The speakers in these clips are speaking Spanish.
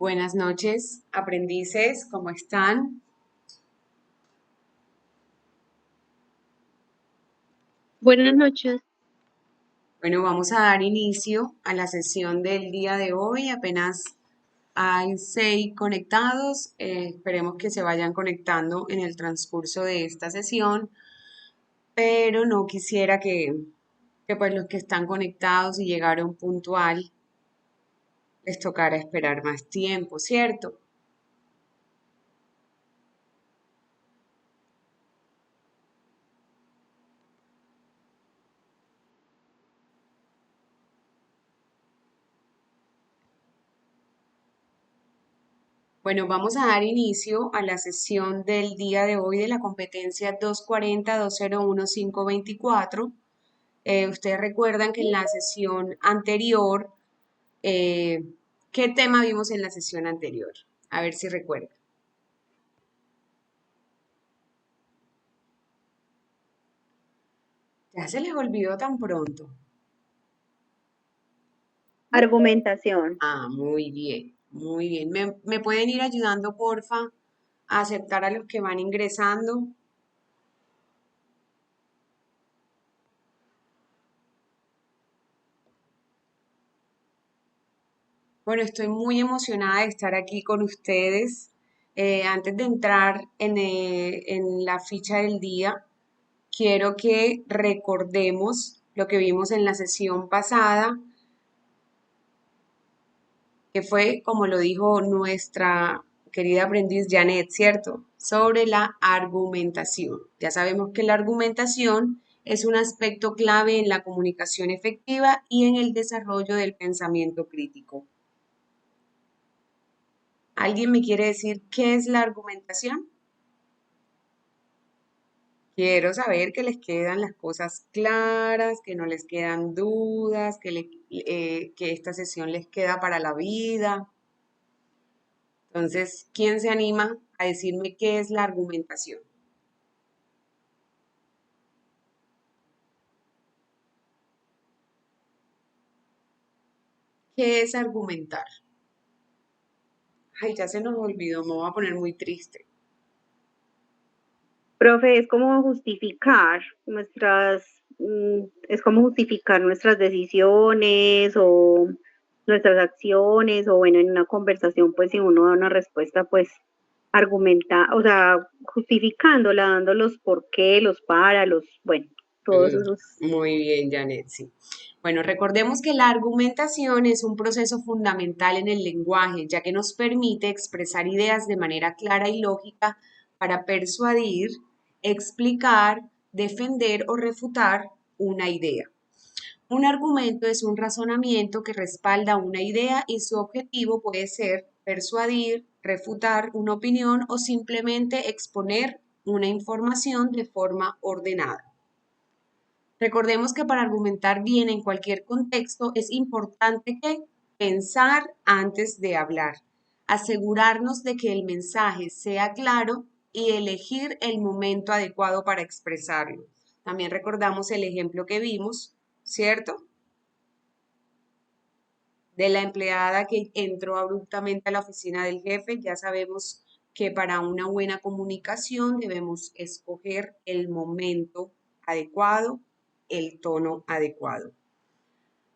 Buenas noches, aprendices, ¿cómo están? Buenas noches. Bueno, vamos a dar inicio a la sesión del día de hoy. Apenas hay 6 conectados. Esperemos que se vayan conectando en el transcurso de esta sesión, pero no quisiera que pues los que están conectados y llegaron puntual les tocara esperar más tiempo, ¿cierto? Bueno, vamos a dar inicio a la sesión del día de hoy de la competencia 240-201-524. Ustedes recuerdan que en la sesión anterior, eh, ¿qué tema vimos en la sesión anterior? A ver si recuerdan. Ya se les olvidó tan pronto. Argumentación. Ah, muy bien, muy bien. ¿Me pueden ir ayudando, porfa, a aceptar a los que van ingresando? Bueno, estoy muy emocionada de estar aquí con ustedes. Antes de entrar en la ficha del día, quiero que recordemos lo que vimos en la sesión pasada, que fue, como lo dijo nuestra querida aprendiz Janet, ¿cierto? Sobre la argumentación. Ya sabemos que la argumentación es un aspecto clave en la comunicación efectiva y en el desarrollo del pensamiento crítico. ¿Alguien me quiere decir qué es la argumentación? Quiero saber que les quedan las cosas claras, que no les quedan dudas, que esta sesión les queda para la vida. Entonces, ¿quién se anima a decirme qué es la argumentación? ¿Qué es argumentar? Ay, ya se nos olvidó, me voy a poner muy triste. Profe, es como justificar es como justificar nuestras decisiones o nuestras acciones, o bueno, en una conversación, pues si uno da una respuesta, pues argumenta, o sea, justificándola, dando los por qué, los para, bueno, todos Mm, esos. muy bien, Janet, sí. Bueno, recordemos que la argumentación es un proceso fundamental en el lenguaje, ya que nos permite expresar ideas de manera clara y lógica para persuadir, explicar, defender o refutar una idea. Un argumento es un razonamiento que respalda una idea y su objetivo puede ser persuadir, refutar una opinión o simplemente exponer una información de forma ordenada. Recordemos que para argumentar bien en cualquier contexto es importante que pensar antes de hablar, asegurarnos de que el mensaje sea claro y elegir el momento adecuado para expresarlo. También recordamos el ejemplo que vimos, ¿cierto? De la empleada que entró abruptamente a la oficina del jefe. Ya sabemos que para una buena comunicación debemos escoger el momento adecuado, el tono adecuado.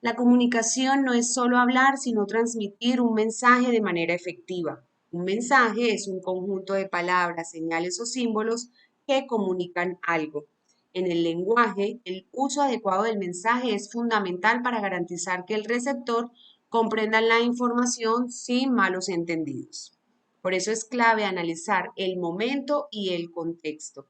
La comunicación no es solo hablar, sino transmitir un mensaje de manera efectiva. Un mensaje es un conjunto de palabras, señales o símbolos que comunican algo. En el lenguaje, el uso adecuado del mensaje es fundamental para garantizar que el receptor comprenda la información sin malos entendidos. Por eso es clave analizar el momento y el contexto.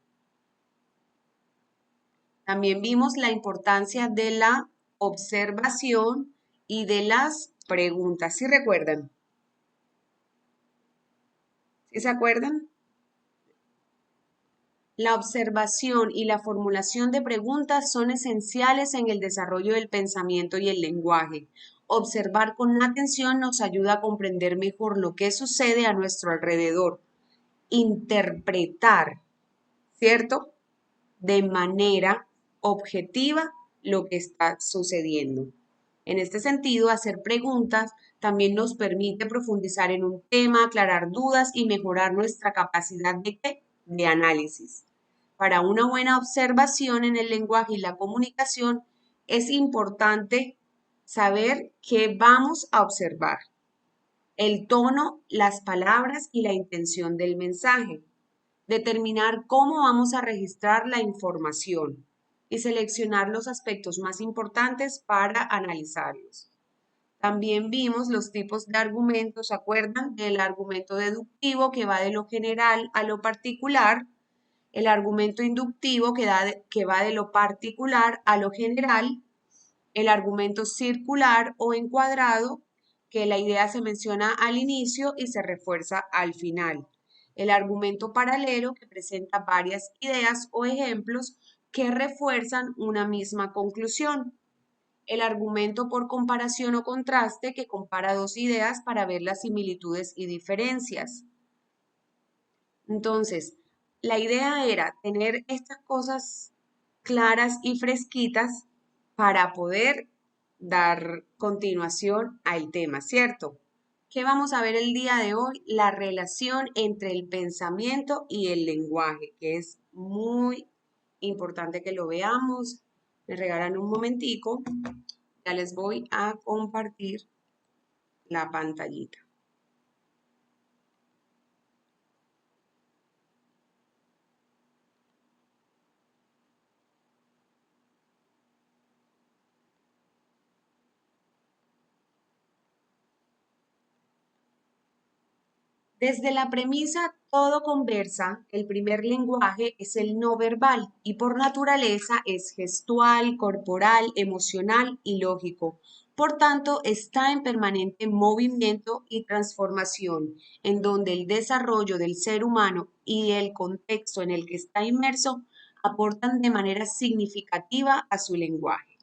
También vimos la importancia de la observación y de las preguntas. ¿Sí recuerdan? ¿Sí se acuerdan? La observación y la formulación de preguntas son esenciales en el desarrollo del pensamiento y el lenguaje. Observar con atención nos ayuda a comprender mejor lo que sucede a nuestro alrededor. Interpretar, ¿cierto? De manera objetiva lo que está sucediendo. En este sentido, hacer preguntas También nos permite profundizar en un tema, aclarar dudas y mejorar nuestra capacidad de, ¿qué? De análisis. Para una buena observación en el lenguaje y la comunicación, es importante saber qué vamos a observar, el tono, las palabras y la intención del mensaje. Determinar cómo vamos a registrar la información y seleccionar los aspectos más importantes para analizarlos. También vimos los tipos de argumentos, ¿se acuerdan? El argumento deductivo que va de lo general a lo particular, el argumento inductivo que va de lo particular a lo general, el argumento circular o encuadrado, que la idea se menciona al inicio y se refuerza al final. El argumento paralelo, que presenta varias ideas o ejemplos que refuerzan una misma conclusión. El argumento por comparación o contraste, que compara dos ideas para ver las similitudes y diferencias. Entonces, la idea era tener estas cosas claras y fresquitas para poder dar continuación al tema, ¿cierto? ¿Qué vamos a ver el día de hoy? La relación entre el pensamiento y el lenguaje, que es muy importante que lo veamos. Me regalan un momentico, ya les voy a compartir la pantallita. Desde la premisa todo conversa, el primer lenguaje es el no verbal y por naturaleza es gestual, corporal, emocional y lógico. Por tanto, está en permanente movimiento y transformación, en donde el desarrollo del ser humano y el contexto en el que está inmerso aportan de manera significativa a su lenguaje.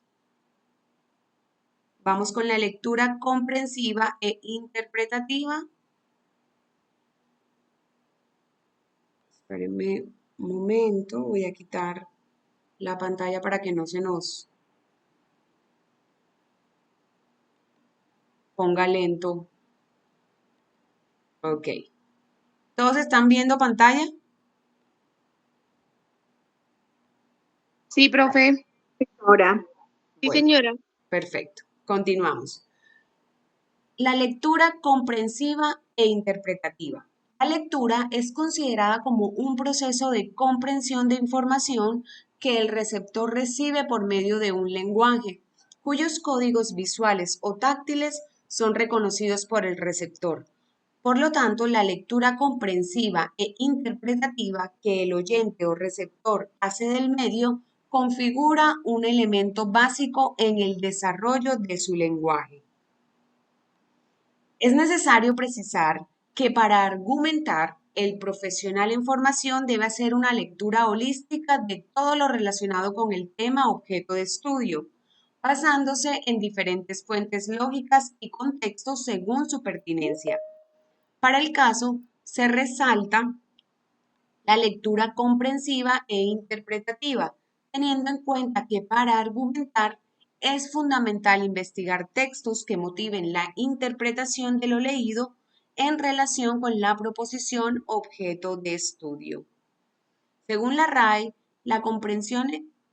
Vamos con la lectura comprensiva e interpretativa. Espérenme un momento, voy a quitar la pantalla para que no se nos ponga lento. Ok. ¿Todos están viendo pantalla? Sí, profe. Ahora, Sí, Bueno, señora. perfecto. Continuamos. La lectura comprensiva e interpretativa. La lectura es considerada como un proceso de comprensión de información que el receptor recibe por medio de un lenguaje, cuyos códigos visuales o táctiles son reconocidos por el receptor. Por lo tanto, la lectura comprensiva e interpretativa que el oyente o receptor hace del medio configura un elemento básico en el desarrollo de su lenguaje. Es necesario precisar que para argumentar, el profesional en formación debe hacer una lectura holística de todo lo relacionado con el tema objeto de estudio, basándose en diferentes fuentes lógicas y contextos según su pertinencia. Para el caso, se resalta la lectura comprensiva e interpretativa, teniendo en cuenta que para argumentar es fundamental investigar textos que motiven la interpretación de lo leído en relación con la proposición objeto de estudio. Según la RAE, la comprensión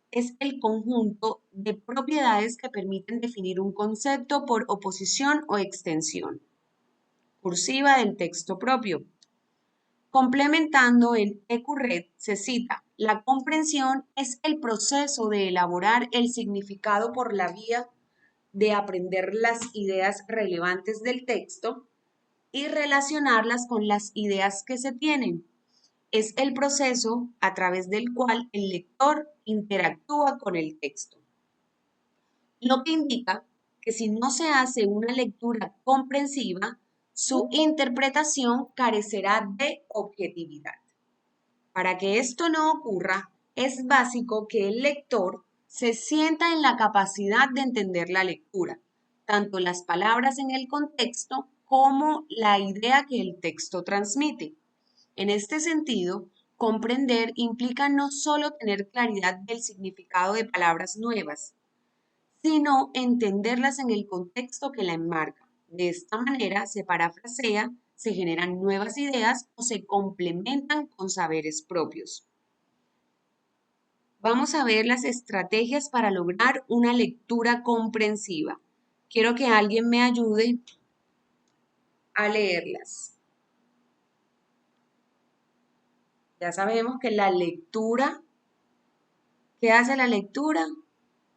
es el conjunto de propiedades que permiten definir un concepto por oposición o extensión cursiva del texto propio. Complementando el EQRED, se cita, la comprensión es el proceso de elaborar el significado por la vía de aprender las ideas relevantes del texto y relacionarlas con las ideas que se tienen. Es el proceso a través del cual el lector interactúa con el texto. Lo que indica que si no se hace una lectura comprensiva, su interpretación carecerá de objetividad. Para que esto no ocurra, es básico que el lector se sienta en la capacidad de entender la lectura, tanto las palabras en el contexto como la idea que el texto transmite. En este sentido, comprender implica no solo tener claridad del significado de palabras nuevas, sino entenderlas en el contexto que la enmarca, De esta manera se parafrasea, se generan nuevas ideas o se complementan con saberes propios. Vamos a ver las estrategias para lograr una lectura comprensiva. Quiero que alguien me ayude a leerlas. Ya sabemos que la lectura, ¿qué hace la lectura?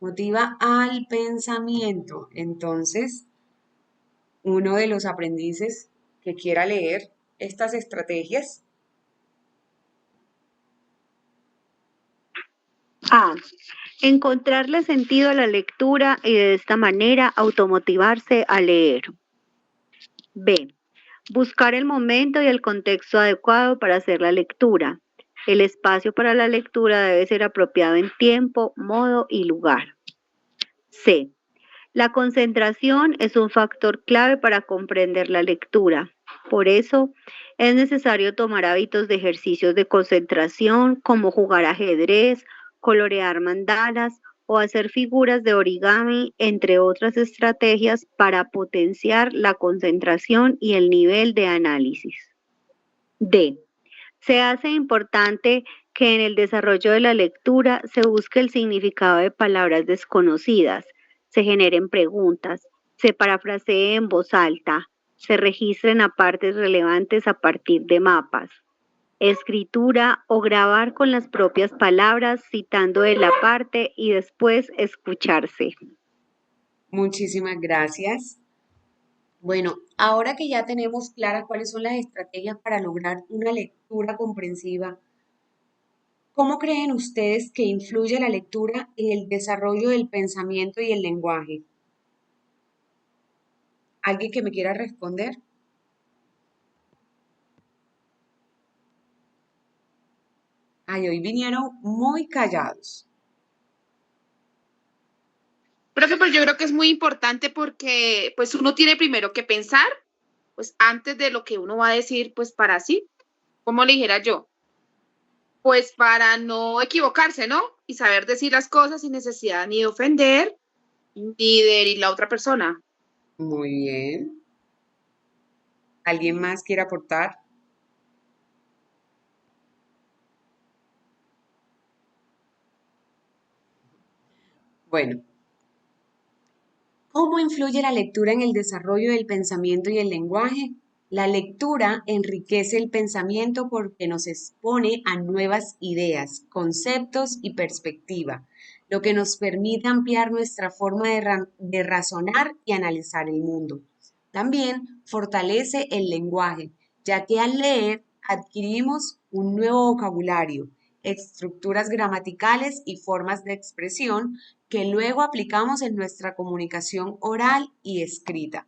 Motiva al pensamiento. Entonces, uno de los aprendices que quiera leer estas estrategias. A. Encontrarle sentido a la lectura y de esta manera automotivarse a leer. B. Buscar el momento y el contexto adecuado para hacer la lectura. El espacio para la lectura debe ser apropiado en tiempo, modo y lugar. C. La concentración es un factor clave para comprender la lectura. Por eso, es necesario tomar hábitos de ejercicios de concentración como jugar ajedrez, colorear mandalas o hacer figuras de origami, entre otras estrategias para potenciar la concentración y el nivel de análisis. D. Se hace importante que en el desarrollo de la lectura se busque el significado de palabras desconocidas, se generen preguntas, se parafrasee en voz alta, se registren apartes relevantes a partir de mapas, escritura o grabar con las propias palabras citando de la parte y después escucharse. Muchísimas gracias. Bueno, ahora que ya tenemos claras cuáles son las estrategias para lograr una lectura comprensiva, ¿cómo creen ustedes que influye la lectura en el desarrollo del pensamiento y el lenguaje? ¿Alguien que me quiera responder? Ay, hoy vinieron muy callados. Profe, pues yo creo que es muy importante porque pues uno tiene primero que pensar, pues antes de lo que uno va a decir, pues para sí, como le dijera yo, pues para no equivocarse, ¿no? Y saber decir las cosas sin necesidad ni de ofender ni de herir la otra persona. Muy bien. ¿Alguien más quiere aportar? Bueno, ¿cómo influye la lectura en el desarrollo del pensamiento y el lenguaje? La lectura enriquece el pensamiento porque nos expone a nuevas ideas, conceptos y perspectiva, lo que nos permite ampliar nuestra forma de razonar y analizar el mundo. También fortalece el lenguaje, ya que al leer adquirimos un nuevo vocabulario, estructuras gramaticales y formas de expresión que luego aplicamos en nuestra comunicación oral y escrita.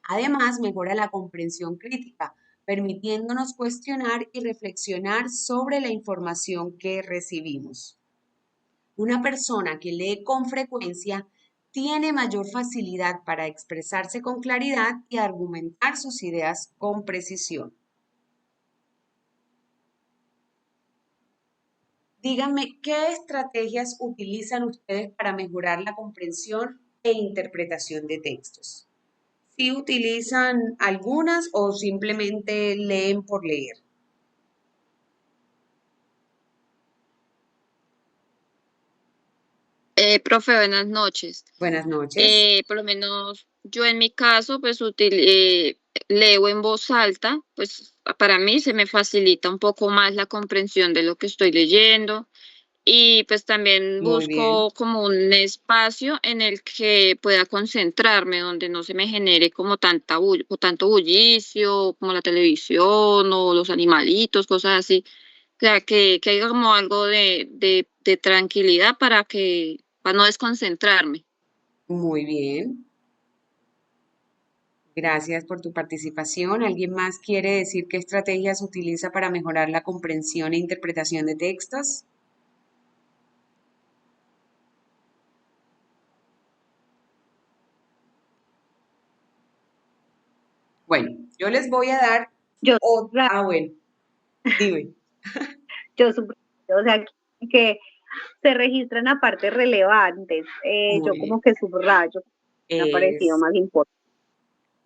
Además, mejora la comprensión crítica, permitiéndonos cuestionar y reflexionar sobre la información que recibimos. Una persona que lee con frecuencia tiene mayor facilidad para expresarse con claridad y argumentar sus ideas con precisión. Díganme, ¿qué estrategias utilizan ustedes para mejorar la comprensión e interpretación de textos? ¿Sí utilizan algunas o simplemente leen por leer? Profe, buenas noches. Buenas noches. Por lo menos yo en mi caso, pues leo en voz alta, pues para mí se me facilita un poco más la comprensión de lo que estoy leyendo y pues también Muy bien, busco como un espacio en el que pueda concentrarme, donde no se me genere como o tanto bullicio, como la televisión o los animalitos, cosas así. O sea, que haya como algo de tranquilidad para no desconcentrarme. muy bien. Gracias por tu participación. ¿Alguien más quiere decir qué estrategias utiliza para mejorar la comprensión e interpretación de textos? Bueno, yo les voy a dar Yo, bueno, dime. yo subrayo, o sea, que se registran apartes relevantes. Yo Muy como que subrayo, me ha parecido es más importante.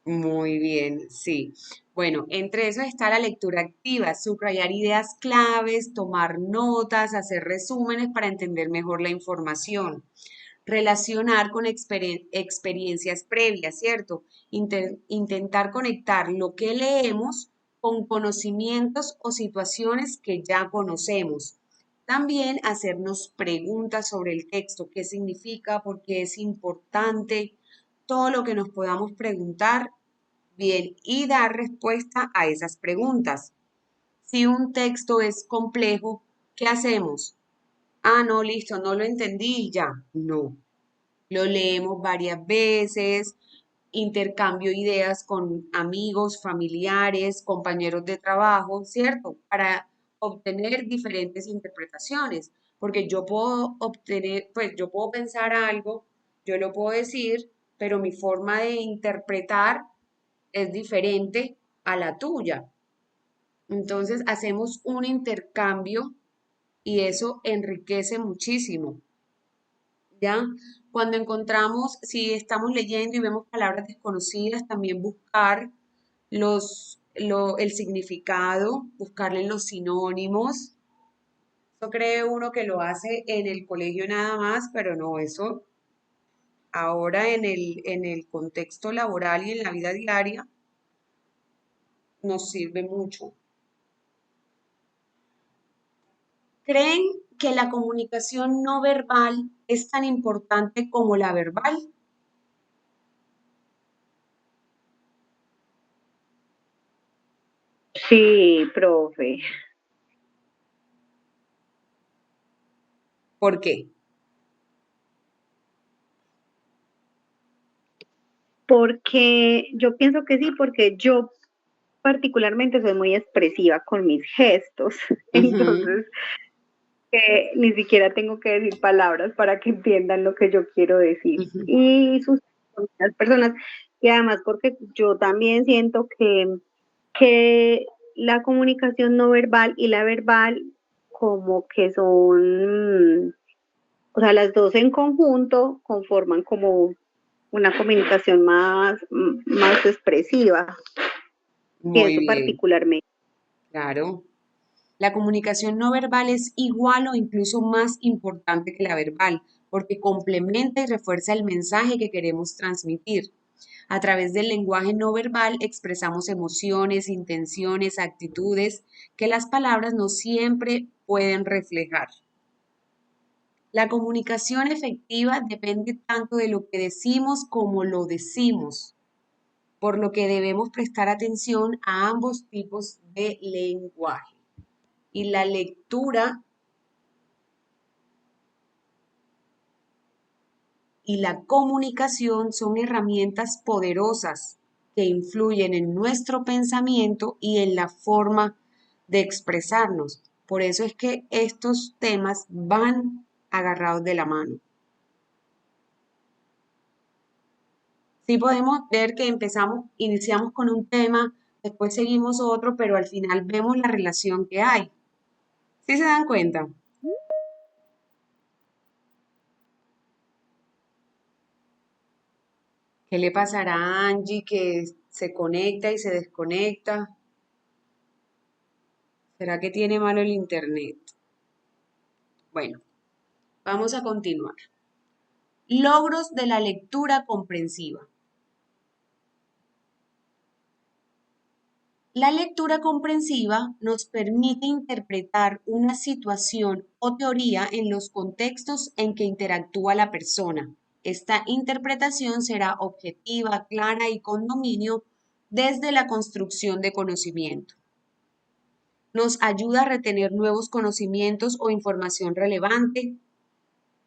Muy bien, sí. Bueno, entre eso está la lectura activa, subrayar ideas claves, tomar notas, hacer resúmenes para entender mejor la información, relacionar con experiencias previas, ¿cierto? Intentar conectar lo que leemos con conocimientos o situaciones que ya conocemos. También hacernos preguntas sobre el texto, qué significa, por qué es importante, todo lo que nos podamos preguntar, bien, y dar respuesta a esas preguntas. Si un texto es complejo, ¿qué hacemos? Ah, no, listo, no lo entendí y ya. No, lo leemos varias veces, intercambio ideas con amigos, familiares, compañeros de trabajo, ¿cierto? Para obtener diferentes interpretaciones, porque yo puedo obtener, pues yo puedo pensar algo, yo lo puedo decir, pero mi forma de interpretar es diferente a la tuya. Entonces hacemos un intercambio y eso enriquece muchísimo. ¿Ya? Cuando encontramos, si estamos leyendo y vemos palabras desconocidas, también buscar el significado, buscarle los sinónimos. Eso cree uno que lo hace en el colegio nada más, pero no, eso ahora en el contexto laboral y en la vida diaria nos sirve mucho. ¿Creen que la comunicación no verbal es tan importante como la verbal? Sí, profe. ¿Por qué? Porque yo pienso que sí, porque yo particularmente soy muy expresiva con mis gestos, Ujú, entonces ni siquiera tengo que decir palabras para que entiendan lo que yo quiero decir. ujú. Y sus las personas, y además porque yo también siento que la comunicación no verbal y la verbal como que son, o sea, las dos en conjunto conforman como una comunicación más expresiva, Muy pienso bien, particularmente. claro. La comunicación no verbal es igual o incluso más importante que la verbal, porque complementa y refuerza el mensaje que queremos transmitir. A través del lenguaje no verbal expresamos emociones, intenciones, actitudes que las palabras no siempre pueden reflejar. La comunicación efectiva depende tanto de lo que decimos como lo decimos, por lo que debemos prestar atención a ambos tipos de lenguaje. Y la lectura y la comunicación son herramientas poderosas que influyen en nuestro pensamiento y en la forma de expresarnos. Por eso es que estos temas van agarrados de la mano. Sí podemos ver que iniciamos con un tema, después seguimos otro, pero al final vemos la relación que hay. ¿Sí se dan cuenta? ¿Qué le pasará a Angie que se conecta y se desconecta? ¿Será que tiene malo el internet? Bueno, vamos a continuar. Logros de la lectura comprensiva. La lectura comprensiva nos permite interpretar una situación o teoría en los contextos en que interactúa la persona. Esta interpretación será objetiva, clara y con dominio desde la construcción de conocimiento. Nos ayuda a retener nuevos conocimientos o información relevante,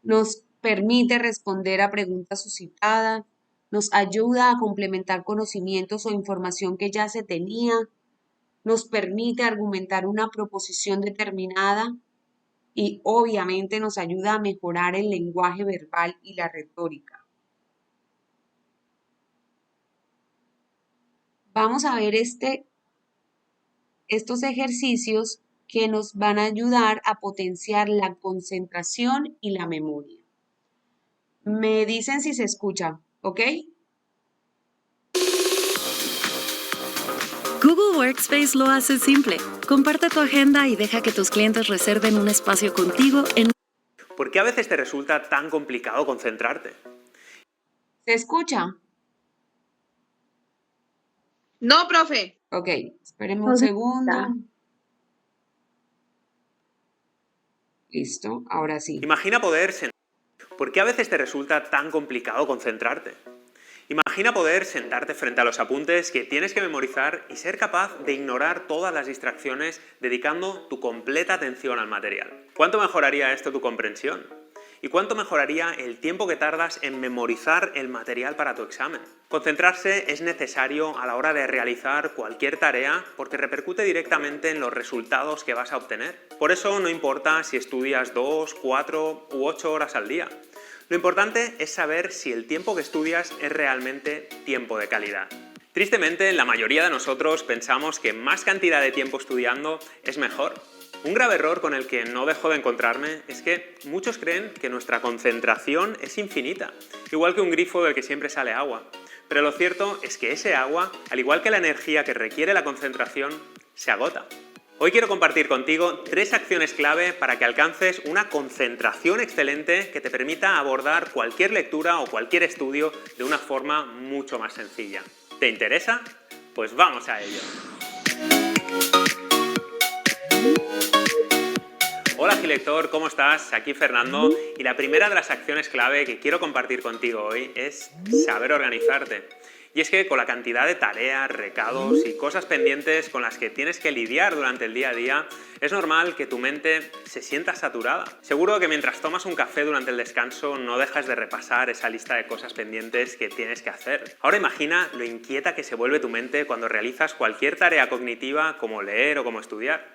nos permite responder a preguntas suscitadas, nos ayuda a complementar conocimientos o información que ya se tenía, nos permite argumentar una proposición determinada y obviamente nos ayuda a mejorar el lenguaje verbal y la retórica. Vamos a ver estos ejercicios que nos van a ayudar a potenciar la concentración y la memoria. Me dicen si se escucha, ¿ok? Google Workspace lo hace simple. Comparte tu agenda y deja que tus clientes reserven un espacio contigo en... ¿Por qué a veces te resulta tan complicado concentrarte? ¿Se escucha? No, profe. Ok, espérenme un segundo. Listo, ahora sí. Imagina poder sentarte. ¿Por qué a veces te resulta tan complicado concentrarte? Imagina poder sentarte frente a los apuntes que tienes que memorizar y ser capaz de ignorar todas las distracciones dedicando tu completa atención al material. ¿Cuánto mejoraría esto tu comprensión? ¿Y cuánto mejoraría el tiempo que tardas en memorizar el material para tu examen? Concentrarse es necesario a la hora de realizar cualquier tarea porque repercute directamente en los resultados que vas a obtener. Por eso no importa si estudias 2, 4 u 8 horas al día. Lo importante es saber si el tiempo que estudias es realmente tiempo de calidad. Tristemente, la mayoría de nosotros pensamos que más cantidad de tiempo estudiando es mejor. Un grave error con el que no dejo de encontrarme es que muchos creen que nuestra concentración es infinita, igual que un grifo del que siempre sale agua. Pero lo cierto es que ese agua, al igual que la energía que requiere la concentración, se agota. Hoy quiero compartir contigo 3 acciones clave para que alcances una concentración excelente que te permita abordar cualquier lectura o cualquier estudio de una forma mucho más sencilla. ¿Te interesa? Pues vamos a ello. Hola Gilector, ¿cómo estás? Aquí Fernando y la primera de las acciones clave que quiero compartir contigo hoy es saber organizarte. Y es que con la cantidad de tareas, recados y cosas pendientes con las que tienes que lidiar durante el día a día, es normal que tu mente se sienta saturada. Seguro que mientras tomas un café durante el descanso no dejas de repasar esa lista de cosas pendientes que tienes que hacer. Ahora imagina lo inquieta que se vuelve tu mente cuando realizas cualquier tarea cognitiva como leer o como estudiar.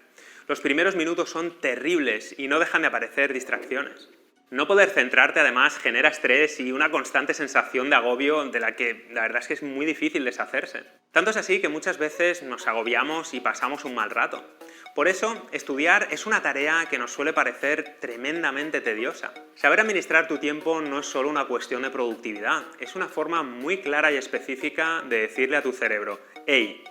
Los primeros minutos son terribles y no dejan de aparecer distracciones. No poder centrarte además genera estrés y una constante sensación de agobio de la que la verdad es que es muy difícil deshacerse. Tanto es así que muchas veces nos agobiamos y pasamos un mal rato. Por eso, estudiar es una tarea que nos suele parecer tremendamente tediosa. Saber administrar tu tiempo no es solo una cuestión de productividad, es una forma muy clara y específica de decirle a tu cerebro: «Hey,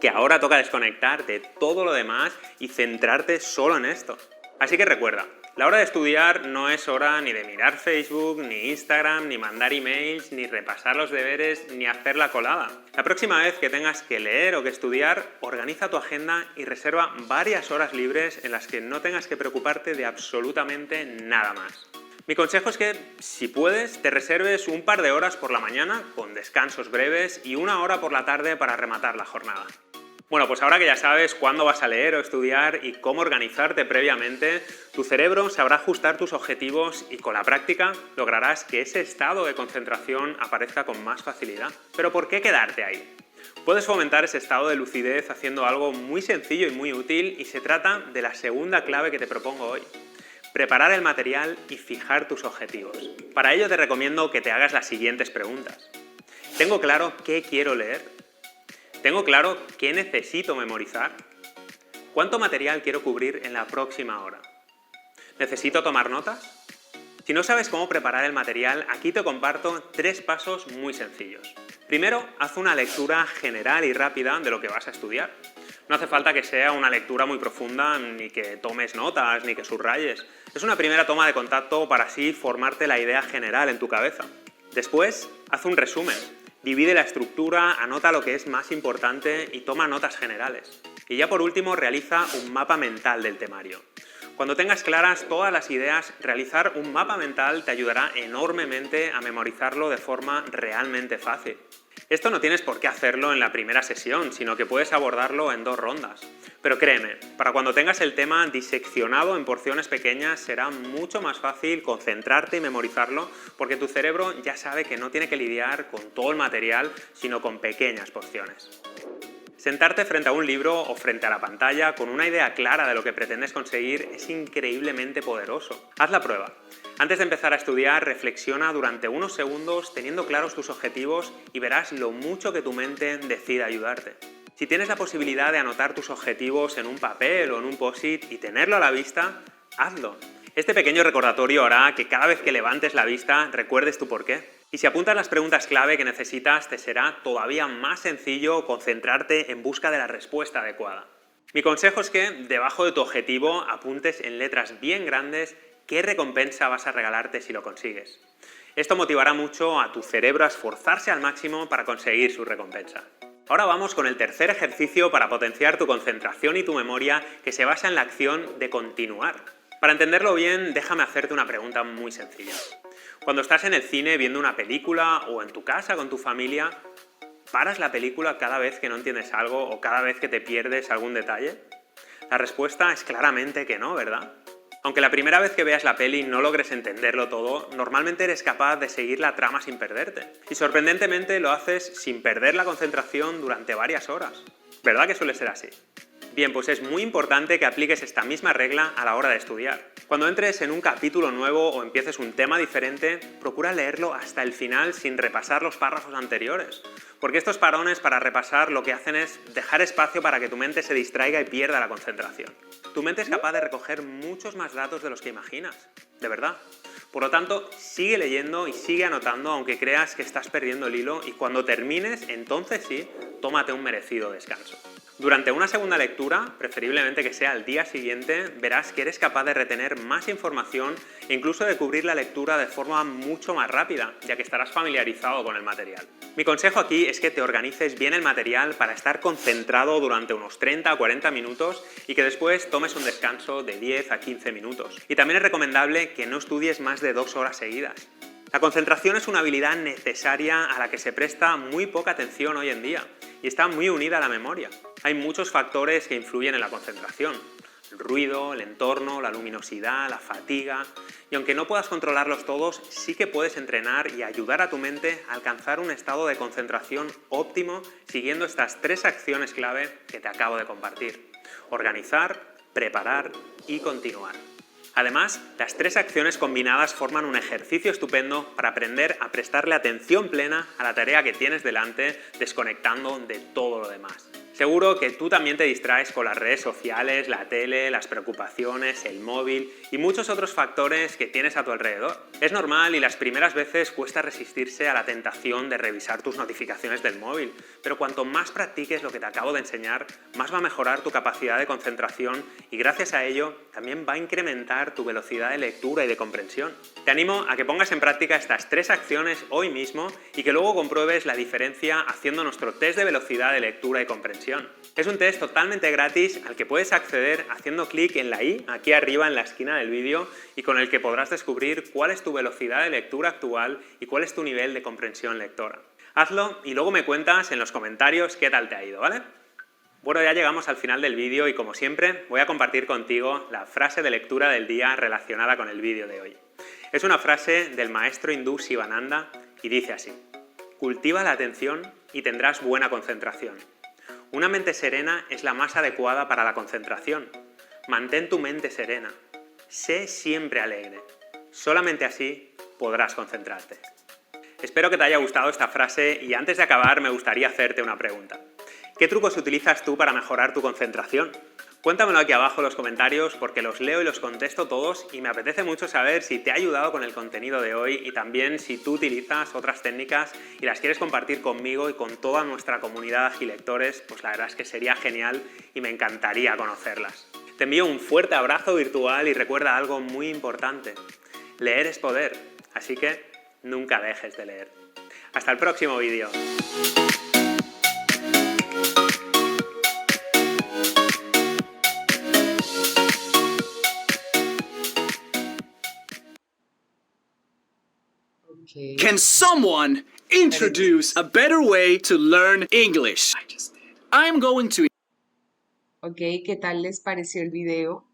que ahora toca desconectar de todo lo demás y centrarte solo en esto». Así que recuerda, la hora de estudiar no es hora ni de mirar Facebook, ni Instagram, ni mandar emails, ni repasar los deberes, ni hacer la colada. La próxima vez que tengas que leer o que estudiar, organiza tu agenda y reserva varias horas libres en las que no tengas que preocuparte de absolutamente nada más. Mi consejo es que, si puedes, te reserves un par de horas por la mañana, con descansos breves, y una hora por la tarde para rematar la jornada. Bueno, pues ahora que ya sabes cuándo vas a leer o estudiar y cómo organizarte previamente, tu cerebro sabrá ajustar tus objetivos y con la práctica lograrás que ese estado de concentración aparezca con más facilidad. ¿Pero por qué quedarte ahí? Puedes fomentar ese estado de lucidez haciendo algo muy sencillo y muy útil, y se trata de la segunda clave que te propongo hoy: preparar el material y fijar tus objetivos. Para ello te recomiendo que te hagas las siguientes preguntas. ¿Tengo claro qué quiero leer? ¿Tengo claro qué necesito memorizar? ¿Cuánto material quiero cubrir en la próxima hora? ¿Necesito tomar notas? Si no sabes cómo preparar el material, aquí te comparto 3 pasos muy sencillos. Primero, haz una lectura general y rápida de lo que vas a estudiar. No hace falta que sea una lectura muy profunda, ni que tomes notas, ni que subrayes. Es una primera toma de contacto para así formarte la idea general en tu cabeza. Después, haz un resumen. Divide la estructura, anota lo que es más importante y toma notas generales. Y ya por último, realiza un mapa mental del temario. Cuando tengas claras todas las ideas, realizar un mapa mental te ayudará enormemente a memorizarlo de forma realmente fácil. Esto no tienes por qué hacerlo en la primera sesión, sino que puedes abordarlo en 2 rondas. Pero créeme, para cuando tengas el tema diseccionado en porciones pequeñas será mucho más fácil concentrarte y memorizarlo, porque tu cerebro ya sabe que no tiene que lidiar con todo el material, sino con pequeñas porciones. Sentarte frente a un libro o frente a la pantalla con una idea clara de lo que pretendes conseguir es increíblemente poderoso. Haz la prueba. Antes de empezar a estudiar, reflexiona durante unos segundos teniendo claros tus objetivos y verás lo mucho que tu mente decide ayudarte. Si tienes la posibilidad de anotar tus objetivos en un papel o en un post-it y tenerlo a la vista, hazlo. Este pequeño recordatorio hará que cada vez que levantes la vista recuerdes tu porqué. Y si apuntas las preguntas clave que necesitas, te será todavía más sencillo concentrarte en busca de la respuesta adecuada. Mi consejo es que debajo de tu objetivo apuntes en letras bien grandes qué recompensa vas a regalarte si lo consigues. Esto motivará mucho a tu cerebro a esforzarse al máximo para conseguir su recompensa. Ahora vamos con el tercer ejercicio para potenciar tu concentración y tu memoria, que se basa en la acción de continuar. Para entenderlo bien, déjame hacerte una pregunta muy sencilla. Cuando estás en el cine viendo una película o en tu casa con tu familia, ¿paras la película cada vez que no entiendes algo o cada vez que te pierdes algún detalle? La respuesta es claramente que no, ¿verdad? Aunque la primera vez que veas la peli no logres entenderlo todo, normalmente eres capaz de seguir la trama sin perderte. Y sorprendentemente lo haces sin perder la concentración durante varias horas. ¿Verdad que suele ser así? Bien, pues es muy importante que apliques esta misma regla a la hora de estudiar. Cuando entres en un capítulo nuevo o empieces un tema diferente, procura leerlo hasta el final sin repasar los párrafos anteriores. Porque estos parones para repasar lo que hacen es dejar espacio para que tu mente se distraiga y pierda la concentración. Tu mente es capaz de recoger muchos más datos de los que imaginas, de verdad. Por lo tanto, sigue leyendo y sigue anotando aunque creas que estás perdiendo el hilo, y cuando termines, entonces sí, tómate un merecido descanso. Durante una segunda lectura, preferiblemente que sea al día siguiente, verás que eres capaz de retener más información e incluso de cubrir la lectura de forma mucho más rápida, ya que estarás familiarizado con el material. Mi consejo aquí es que te organices bien el material para estar concentrado durante unos 30 o 40 minutos y que después tomes un descanso de 10 a 15 minutos. Y también es recomendable que no estudies más de 2 horas seguidas. La concentración es una habilidad necesaria a la que se presta muy poca atención hoy en día y está muy unida a la memoria. Hay muchos factores que influyen en la concentración: el ruido, el entorno, la luminosidad, la fatiga. Y aunque no puedas controlarlos todos, sí que puedes entrenar y ayudar a tu mente a alcanzar un estado de concentración óptimo siguiendo estas 3 acciones clave que te acabo de compartir: organizar, preparar y continuar. Además, las 3 acciones combinadas forman un ejercicio estupendo para aprender a prestarle atención plena a la tarea que tienes delante, desconectando de todo lo demás. Seguro que tú también te distraes con las redes sociales, la tele, las preocupaciones, el móvil y muchos otros factores que tienes a tu alrededor. Es normal y las primeras veces cuesta resistirse a la tentación de revisar tus notificaciones del móvil, pero cuanto más practiques lo que te acabo de enseñar, más va a mejorar tu capacidad de concentración y gracias a ello también va a incrementar tu velocidad de lectura y de comprensión. Te animo a que pongas en práctica estas 3 acciones hoy mismo y que luego compruebes la diferencia haciendo nuestro test de velocidad de lectura y comprensión. Es un test totalmente gratis al que puedes acceder haciendo clic en la i aquí arriba en la esquina del vídeo y con el que podrás descubrir cuál es tu velocidad de lectura actual y cuál es tu nivel de comprensión lectora. Hazlo y luego me cuentas en los comentarios qué tal te ha ido, ¿vale? Bueno, ya llegamos al final del vídeo y como siempre voy a compartir contigo la frase de lectura del día relacionada con el vídeo de hoy. Es una frase del maestro hindú Sivananda y dice así: cultiva la atención y tendrás buena concentración. Una mente serena es la más adecuada para la concentración. Mantén tu mente serena. Sé siempre alegre. Solamente así podrás concentrarte. Espero que te haya gustado esta frase y antes de acabar me gustaría hacerte una pregunta. ¿Qué trucos utilizas tú para mejorar tu concentración? Cuéntamelo aquí abajo en los comentarios porque los leo y los contesto todos y me apetece mucho saber si te ha ayudado con el contenido de hoy y también si tú utilizas otras técnicas y las quieres compartir conmigo y con toda nuestra comunidad de agilectores, pues la verdad es que sería genial y me encantaría conocerlas. Te envío un fuerte abrazo virtual y recuerda algo muy importante: leer es poder, así que nunca dejes de leer. Hasta el próximo vídeo. Ok. Can someone introduce a better way to learn English? I'm going to Ok, ¿qué tal les pareció el video?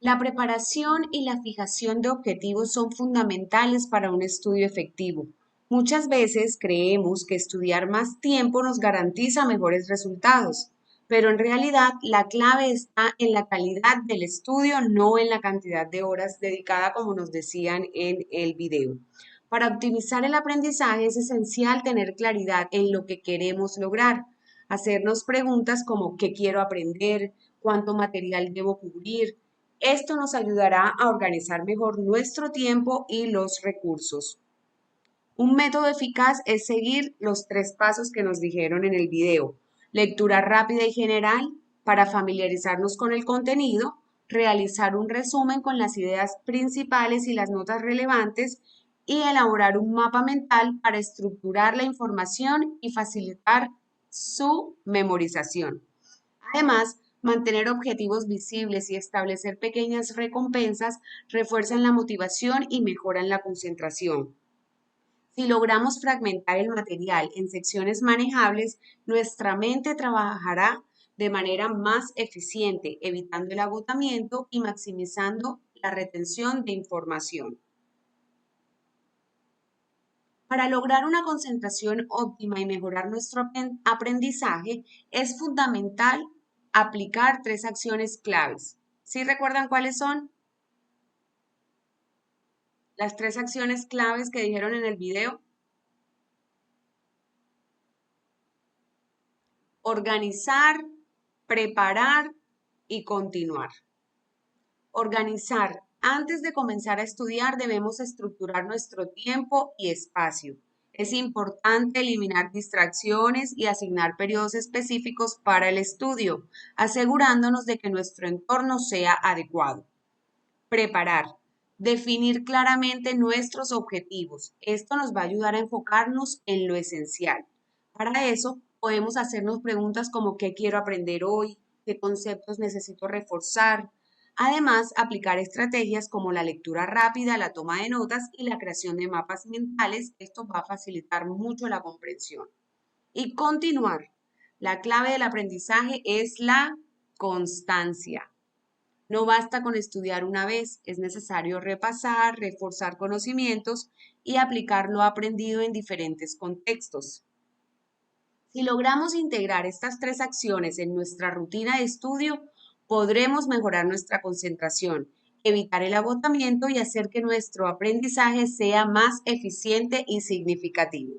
La preparación y la fijación de objetivos son fundamentales para un estudio efectivo. Muchas veces creemos que estudiar más tiempo nos garantiza mejores resultados, pero en realidad la clave está en la calidad del estudio, no en la cantidad de horas dedicada, como nos decían en el video. Para optimizar el aprendizaje es esencial tener claridad en lo que queremos lograr. hacernos preguntas como ¿qué quiero aprender? ¿Cuánto material debo cubrir? Esto nos ayudará a organizar mejor nuestro tiempo y los recursos. Un método eficaz es seguir los 3 pasos que nos dijeron en el video. Lectura rápida y general para familiarizarnos con el contenido, realizar un resumen con las ideas principales y las notas relevantes y elaborar un mapa mental para estructurar la información y facilitar su memorización. Además, mantener objetivos visibles y establecer pequeñas recompensas refuerzan la motivación y mejoran la concentración. Si logramos fragmentar el material en secciones manejables, nuestra mente trabajará de manera más eficiente, evitando el agotamiento y maximizando la retención de información. Para lograr una concentración óptima y mejorar nuestro aprendizaje, es fundamental aplicar 3 acciones claves. ¿Sí recuerdan cuáles son? Las 3 acciones claves que dijeron en el video. Organizar, preparar y continuar. Organizar. Antes de comenzar a estudiar debemos estructurar nuestro tiempo y espacio. Es importante eliminar distracciones y asignar periodos específicos para el estudio, asegurándonos de que nuestro entorno sea adecuado. Preparar. Definir claramente nuestros objetivos. Esto nos va a ayudar a enfocarnos en lo esencial. Para eso, podemos hacernos preguntas como ¿qué quiero aprender hoy? ¿Qué conceptos necesito reforzar? Además, aplicar estrategias como la lectura rápida, la toma de notas y la creación de mapas mentales. Esto va a facilitar mucho la comprensión. Y continuar. La clave del aprendizaje es la constancia. No basta con estudiar una vez, es necesario repasar, reforzar conocimientos y aplicar lo aprendido en diferentes contextos. Si logramos integrar estas 3 acciones en nuestra rutina de estudio, podremos mejorar nuestra concentración, evitar el agotamiento y hacer que nuestro aprendizaje sea más eficiente y significativo.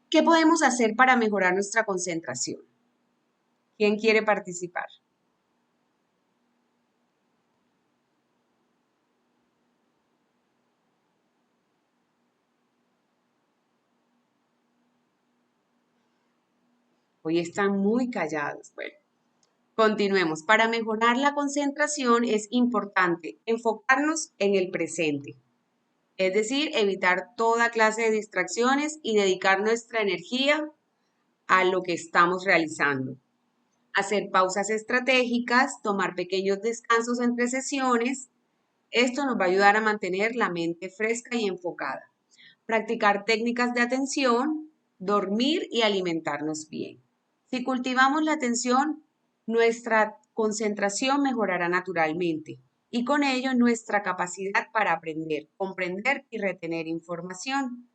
¿Qué podemos hacer para mejorar nuestra concentración? ¿Quién quiere participar? Hoy están muy callados. Bueno, continuemos. Para mejorar la concentración es importante enfocarnos en el presente, es decir, evitar toda clase de distracciones y dedicar nuestra energía a lo que estamos realizando. Hacer pausas estratégicas, tomar pequeños descansos entre sesiones. Esto nos va a ayudar a mantener la mente fresca y enfocada. Practicar técnicas de atención, dormir y alimentarnos bien. Si cultivamos la atención, nuestra concentración mejorará naturalmente y con ello nuestra capacidad para aprender, comprender y retener información.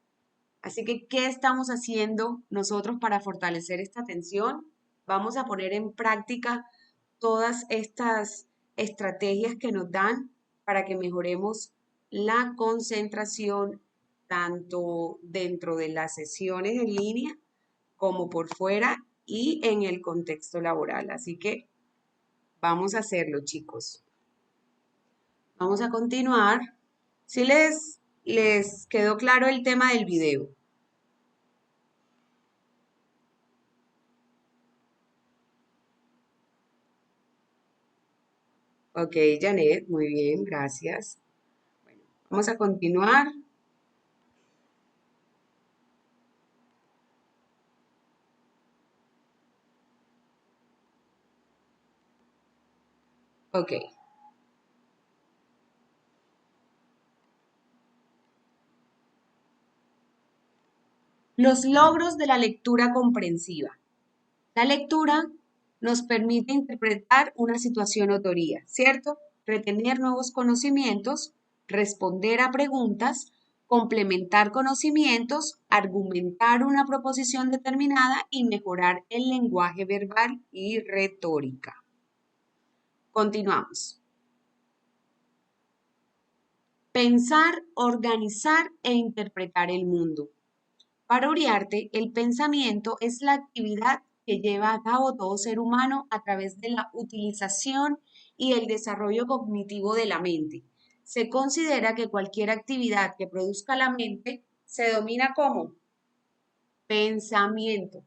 Así que, ¿qué estamos haciendo nosotros para fortalecer esta atención? Vamos a poner en práctica todas estas estrategias que nos dan para que mejoremos la concentración tanto dentro de las sesiones en línea como por fuera y en el contexto laboral. Así que vamos a hacerlo, chicos. Vamos a continuar. Si les quedó claro el tema del video. Ok, Janet, muy bien, gracias. Bueno, vamos a continuar. Ok. Los logros de la lectura comprensiva. La lectura nos permite interpretar una situación o teoría, ¿cierto? Retener nuevos conocimientos, responder a preguntas, complementar conocimientos, argumentar una proposición determinada y mejorar el lenguaje verbal y retórica. Continuamos. Pensar, organizar e interpretar el mundo. Para Uriarte, el pensamiento es la actividad que lleva a cabo todo ser humano a través de la utilización y el desarrollo cognitivo de la mente. Se considera que cualquier actividad que produzca la mente se denomina como pensamiento.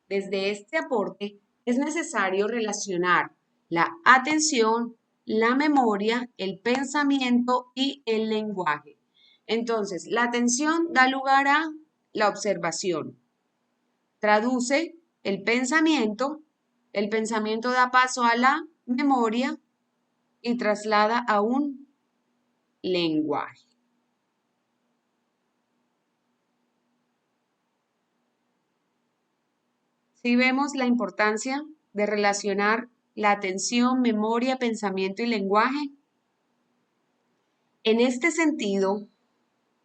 Desde este aporte es necesario relacionar la atención, la memoria, el pensamiento y el lenguaje. Entonces, la atención da lugar a la observación, traduce el pensamiento da paso a la memoria y traslada a un lenguaje. ¿Sí vemos la importancia de relacionar la atención, memoria, pensamiento y lenguaje? En este sentido,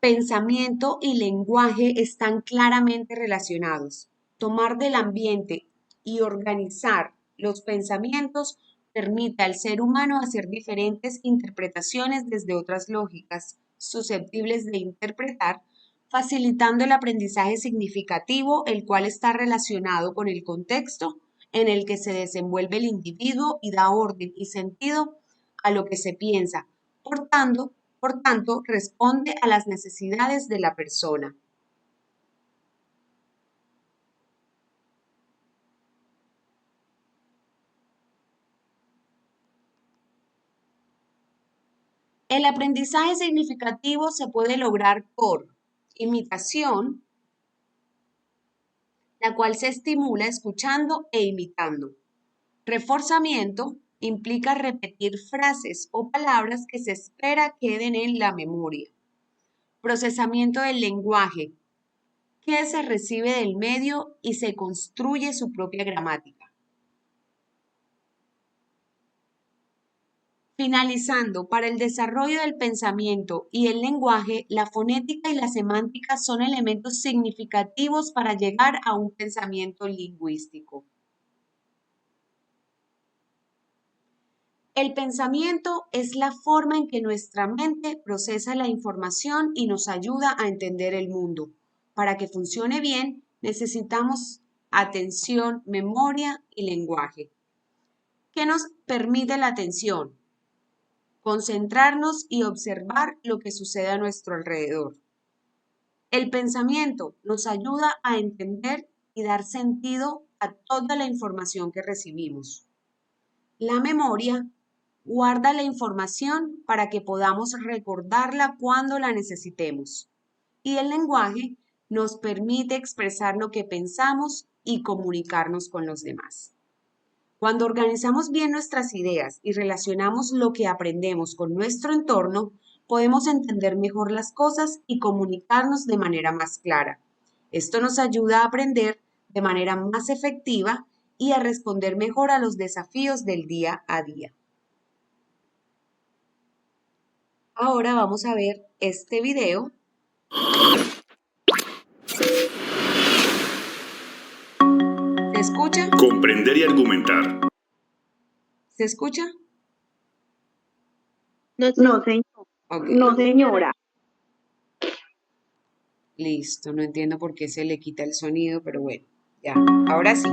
pensamiento y lenguaje están claramente relacionados. Tomar del ambiente y organizar los pensamientos permite al ser humano hacer diferentes interpretaciones desde otras lógicas susceptibles de interpretar, facilitando el aprendizaje significativo, el cual está relacionado con el contexto en el que se desenvuelve el individuo y da orden y sentido a lo que se piensa. Por tanto, responde a las necesidades de la persona. El aprendizaje significativo se puede lograr por imitación, la cual se estimula escuchando e imitando. Reforzamiento implica repetir frases o palabras que se espera queden en la memoria. Procesamiento del lenguaje, que se recibe del medio y se construye su propia gramática. Finalizando, para el desarrollo del pensamiento y el lenguaje, la fonética y la semántica son elementos significativos para llegar a un pensamiento lingüístico. El pensamiento es la forma en que nuestra mente procesa la información y nos ayuda a entender el mundo. Para que funcione bien, necesitamos atención, memoria y lenguaje. ¿Qué nos permite la atención? Concentrarnos y observar lo que sucede a nuestro alrededor. El pensamiento nos ayuda a entender y dar sentido a toda la información que recibimos. La memoria guarda la información para que podamos recordarla cuando la necesitemos. Y el lenguaje nos permite expresar lo que pensamos y comunicarnos con los demás. Cuando organizamos bien nuestras ideas y relacionamos lo que aprendemos con nuestro entorno, podemos entender mejor las cosas y comunicarnos de manera más clara. Esto nos ayuda a aprender de manera más efectiva y a responder mejor a los desafíos del día a día. Ahora vamos a ver este video. ¿Se escucha? Comprender y argumentar. ¿Se escucha? No, señor. Okay. No, señora. Listo, no entiendo por qué se le quita el sonido, pero bueno, ya, ahora sí.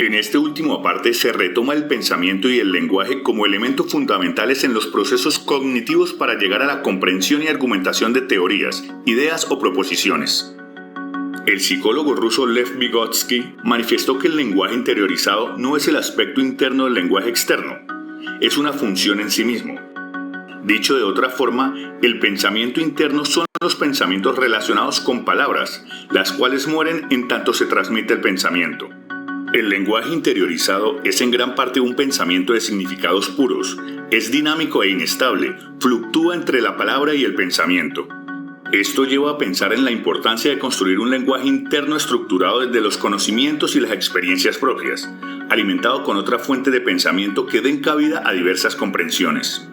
En este último aparte se retoma el pensamiento y el lenguaje como elementos fundamentales en los procesos cognitivos para llegar a la comprensión y argumentación de teorías, ideas o proposiciones. El psicólogo ruso Lev Vygotsky manifestó que el lenguaje interiorizado no es el aspecto interno del lenguaje externo, es una función en sí mismo. Dicho de otra forma, el pensamiento interno son los pensamientos relacionados con palabras, las cuales mueren en tanto se transmite el pensamiento. El lenguaje interiorizado es en gran parte un pensamiento de significados puros, es dinámico e inestable, fluctúa entre la palabra y el pensamiento. Esto lleva a pensar en la importancia de construir un lenguaje interno estructurado desde los conocimientos y las experiencias propias, alimentado con otra fuente de pensamiento que den cabida a diversas comprensiones.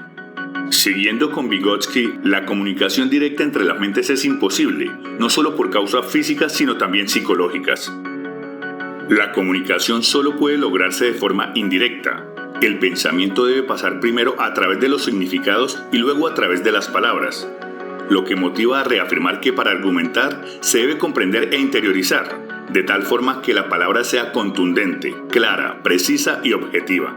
Siguiendo con Vygotsky, la comunicación directa entre las mentes es imposible, no solo por causas físicas sino también psicológicas. La comunicación solo puede lograrse de forma indirecta. El pensamiento debe pasar primero a través de los significados y luego a través de las palabras. lo que motiva a reafirmar que para argumentar se debe comprender e interiorizar, de tal forma que la palabra sea contundente, clara, precisa y objetiva.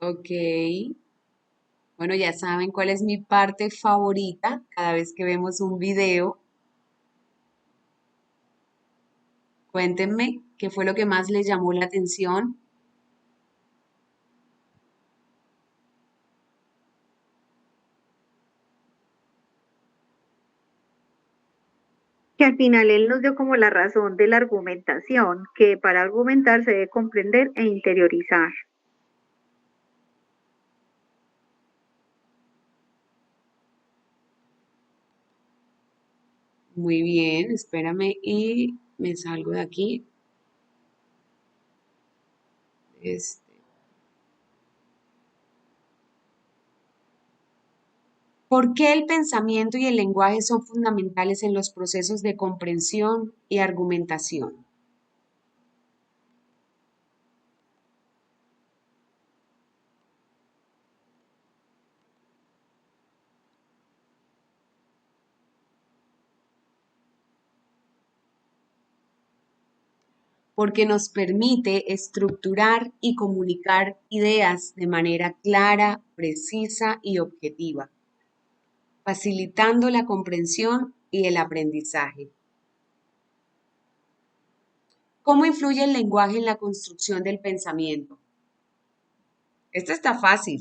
Ok. Bueno, ya saben cuál es mi parte favorita cada vez que vemos un video. Cuéntenme qué fue lo que más les llamó la atención. Que al final él nos dio como la razón de la argumentación, que para argumentar se debe comprender e interiorizar. Muy bien, espérame y me salgo de aquí. ¿Por qué el pensamiento y el lenguaje son fundamentales en los procesos de comprensión y argumentación? Porque nos permite estructurar y comunicar ideas de manera clara, precisa y objetiva, facilitando la comprensión y el aprendizaje. ¿Cómo influye el lenguaje en la construcción del pensamiento? Esto está fácil.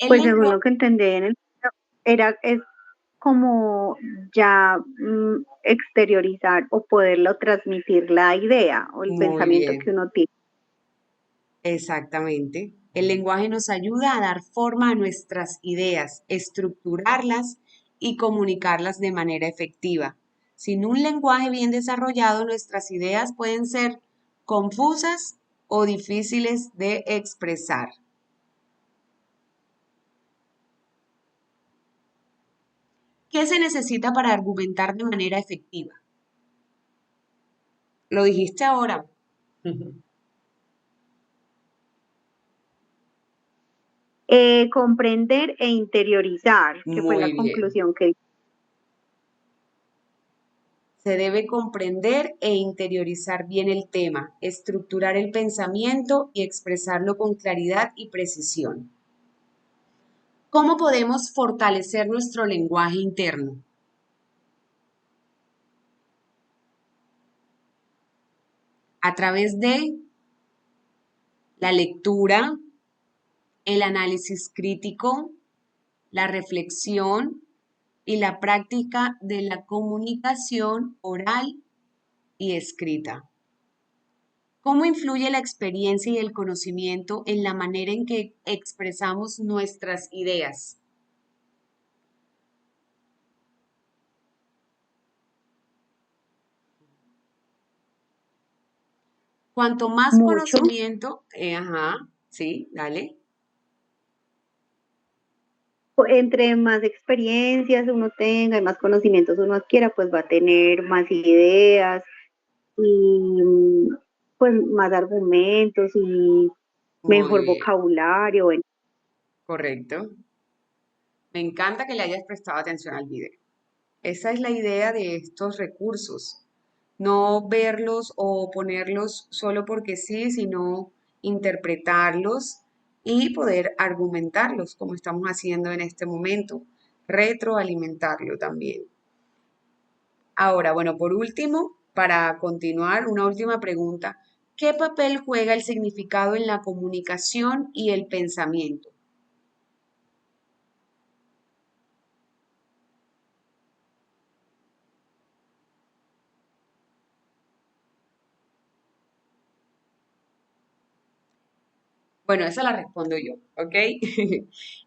Pues según lo que entendí en el es como ya exteriorizar o poderlo transmitir la idea o el Muy pensamiento bien. que uno tiene. Exactamente. El lenguaje nos ayuda a dar forma a nuestras ideas, estructurarlas y comunicarlas de manera efectiva. Sin un lenguaje bien desarrollado, nuestras ideas pueden ser confusas o difíciles de expresar. ¿Qué se necesita para argumentar de manera efectiva? Lo dijiste ahora. Comprender e interiorizar, que fue la Muy bien. conclusión que Se debe comprender e interiorizar bien el tema, estructurar el pensamiento y expresarlo con claridad y precisión. ¿Cómo podemos fortalecer nuestro lenguaje interno? A través de la lectura, el análisis crítico, la reflexión y la práctica de la comunicación oral y escrita. ¿Cómo influye la experiencia y el conocimiento en la manera en que expresamos nuestras ideas? Cuanto más mucho. conocimiento, sí, dale. Entre más experiencias uno tenga y más conocimientos uno adquiera, pues va a tener más ideas y pues más argumentos y mejor Muy bien, vocabulario. Bueno, correcto. Me encanta que le hayas prestado atención al video. Esa es la idea de estos recursos. No verlos o ponerlos solo porque sí, sino interpretarlos y poder argumentarlos como estamos haciendo en este momento. Retroalimentarlo también. Ahora, bueno, por último, para continuar, una última pregunta. ¿Qué papel juega el significado en la comunicación y el pensamiento? Bueno, esa la respondo yo, ¿ok?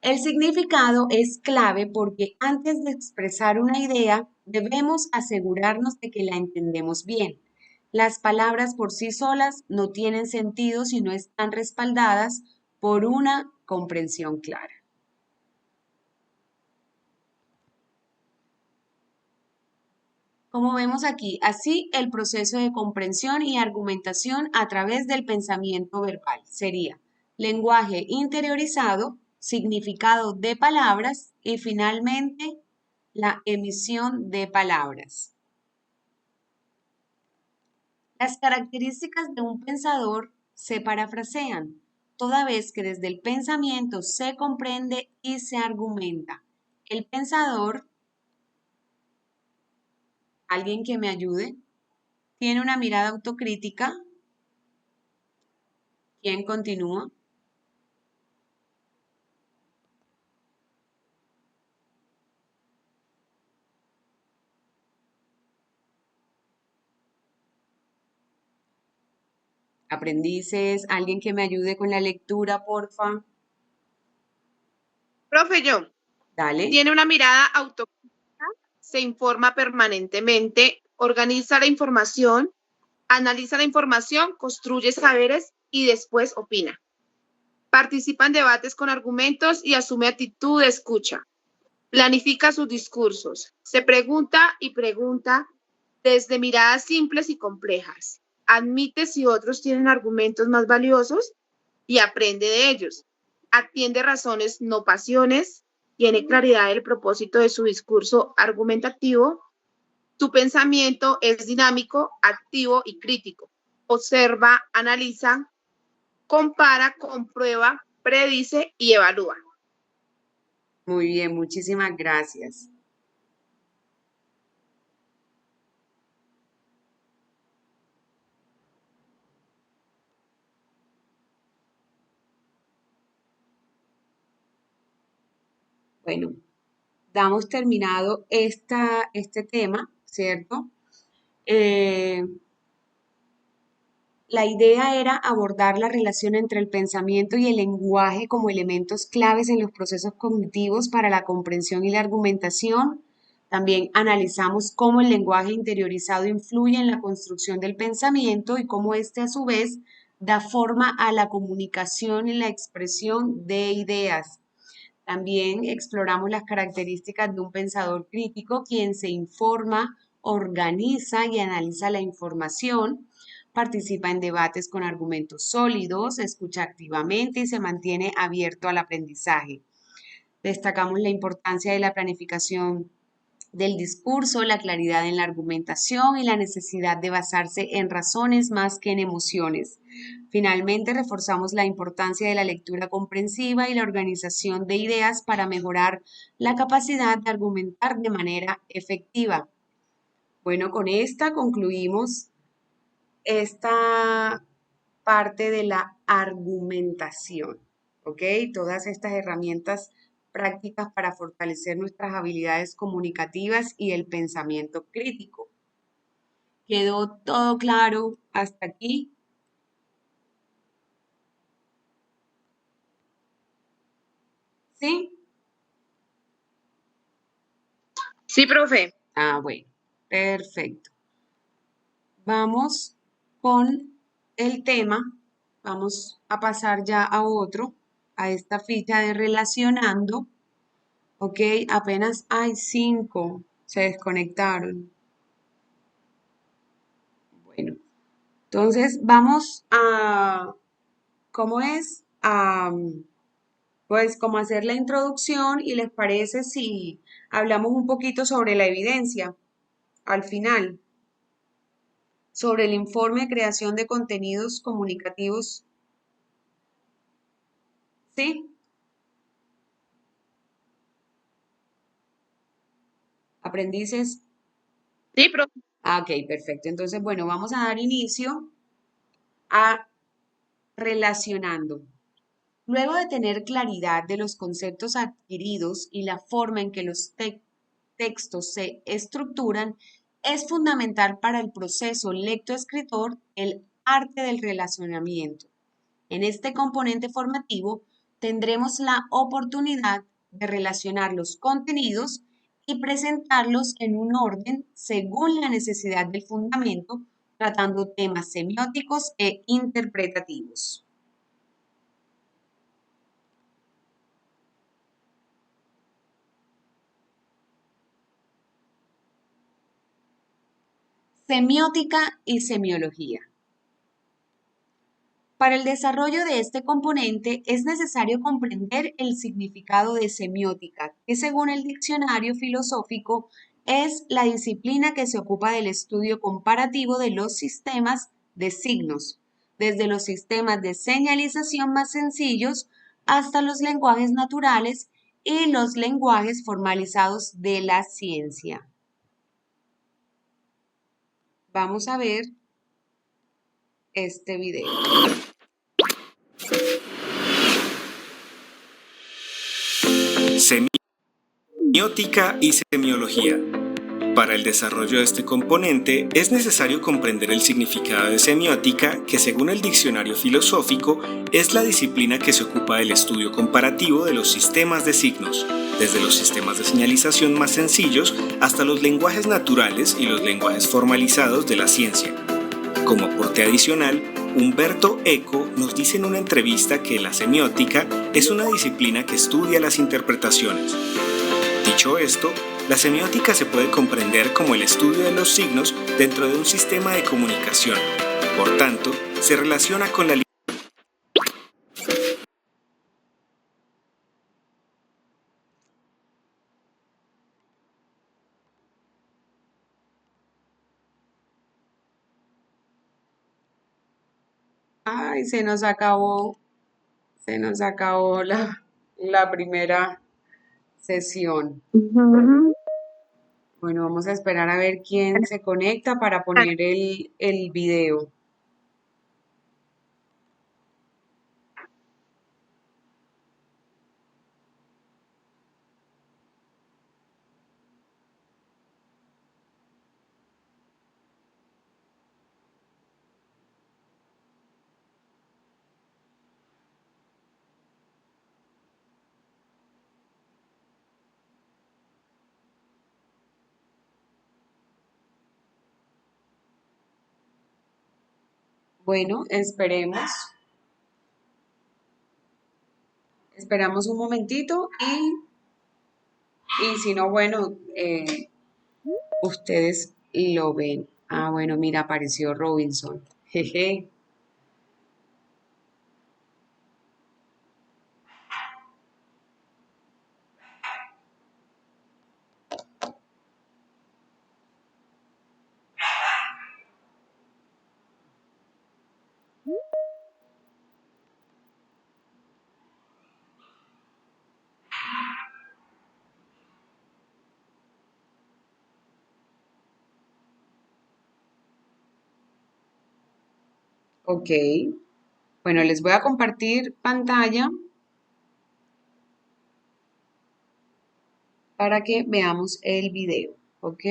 El significado es clave porque antes de expresar una idea, debemos asegurarnos de que la entendemos bien. Las palabras por sí solas no tienen sentido si no están respaldadas por una comprensión clara. Como vemos aquí, así el proceso de comprensión y argumentación a través del pensamiento verbal sería lenguaje interiorizado, significado de palabras y finalmente la emisión de palabras. Las características de un pensador se parafrasean, toda vez que desde el pensamiento se comprende y se argumenta. El pensador, alguien que me ayude, tiene una mirada autocrítica. ¿Quién continúa? Aprendices, alguien que me ayude con la lectura, porfa. Profe, yo. Dale. Tiene una mirada autocrítica, se informa permanentemente, organiza la información, analiza la información, construye saberes y después opina. Participa en debates con argumentos y asume actitud de escucha. Planifica sus discursos. Se pregunta y pregunta desde miradas simples y complejas. Admite si otros tienen argumentos más valiosos y aprende de ellos. Atiende razones, no pasiones. Tiene claridad del propósito de su discurso argumentativo. Su pensamiento es dinámico, activo y crítico. Observa, analiza, compara, comprueba, predice y evalúa. Muy bien, muchísimas gracias. Bueno, damos terminado este tema, ¿cierto? La idea era abordar la relación entre el pensamiento y el lenguaje como elementos claves en los procesos cognitivos para la comprensión y la argumentación. También analizamos cómo el lenguaje interiorizado influye en la construcción del pensamiento y cómo éste a su vez da forma a la comunicación y la expresión de ideas. También exploramos las características de un pensador crítico, quien se informa, organiza y analiza la información, participa en debates con argumentos sólidos, escucha activamente y se mantiene abierto al aprendizaje. Destacamos la importancia de la planificación del discurso, la claridad en la argumentación y la necesidad de basarse en razones más que en emociones. Finalmente, reforzamos la importancia de la lectura comprensiva y la organización de ideas para mejorar la capacidad de argumentar de manera efectiva. Bueno, con esta concluimos esta parte de la argumentación, ¿ok? Todas estas herramientas prácticas para fortalecer nuestras habilidades comunicativas y el pensamiento crítico. ¿Quedó todo claro hasta aquí? ¿Sí? Sí, profe. Ah, bueno, perfecto. Vamos con el tema, vamos a pasar ya a otro, a esta ficha de relacionando. Ok, apenas hay 5, se desconectaron. Bueno, entonces vamos a, ¿cómo es? Pues como hacer la introducción y les parece si hablamos un poquito sobre la evidencia al final, sobre el informe de creación de contenidos comunicativos. ¿Sí? ¿Aprendices? Sí, profe. Ah, ok, perfecto. Entonces, bueno, vamos a dar inicio a relacionando. Luego de tener claridad de los conceptos adquiridos y la forma en que los textos se estructuran, es fundamental para el proceso lectoescritor el arte del relacionamiento. En este componente formativo tendremos la oportunidad de relacionar los contenidos y presentarlos en un orden según la necesidad del fundamento, tratando temas semióticos e interpretativos. Semiótica y semiología. Para el desarrollo de este componente es necesario comprender el significado de semiótica, que según el diccionario filosófico es la disciplina que se ocupa del estudio comparativo de los sistemas de signos, desde los sistemas de señalización más sencillos hasta los lenguajes naturales y los lenguajes formalizados de la ciencia. Vamos a ver este video. Semiótica y semiología. Para el desarrollo de este componente es necesario comprender el significado de semiótica, que según el diccionario filosófico es la disciplina que se ocupa del estudio comparativo de los sistemas de signos, desde los sistemas de señalización más sencillos hasta los lenguajes naturales y los lenguajes formalizados de la ciencia. Como aporte adicional, Umberto Eco nos dice en una entrevista que la semiótica es una disciplina que estudia las interpretaciones. Dicho esto, la semiótica se puede comprender como el estudio de los signos dentro de un sistema de comunicación. Por tanto, se relaciona con la Ay, se nos acabó la primera sesión. Bueno, vamos a esperar a ver quién se conecta para poner el video. Bueno, esperemos. Esperamos un momentito y si no, bueno, ustedes lo ven. Ah, bueno, mira, apareció Robinson. Jeje. Ok. Bueno, les voy a compartir pantalla para que veamos el video. Ok.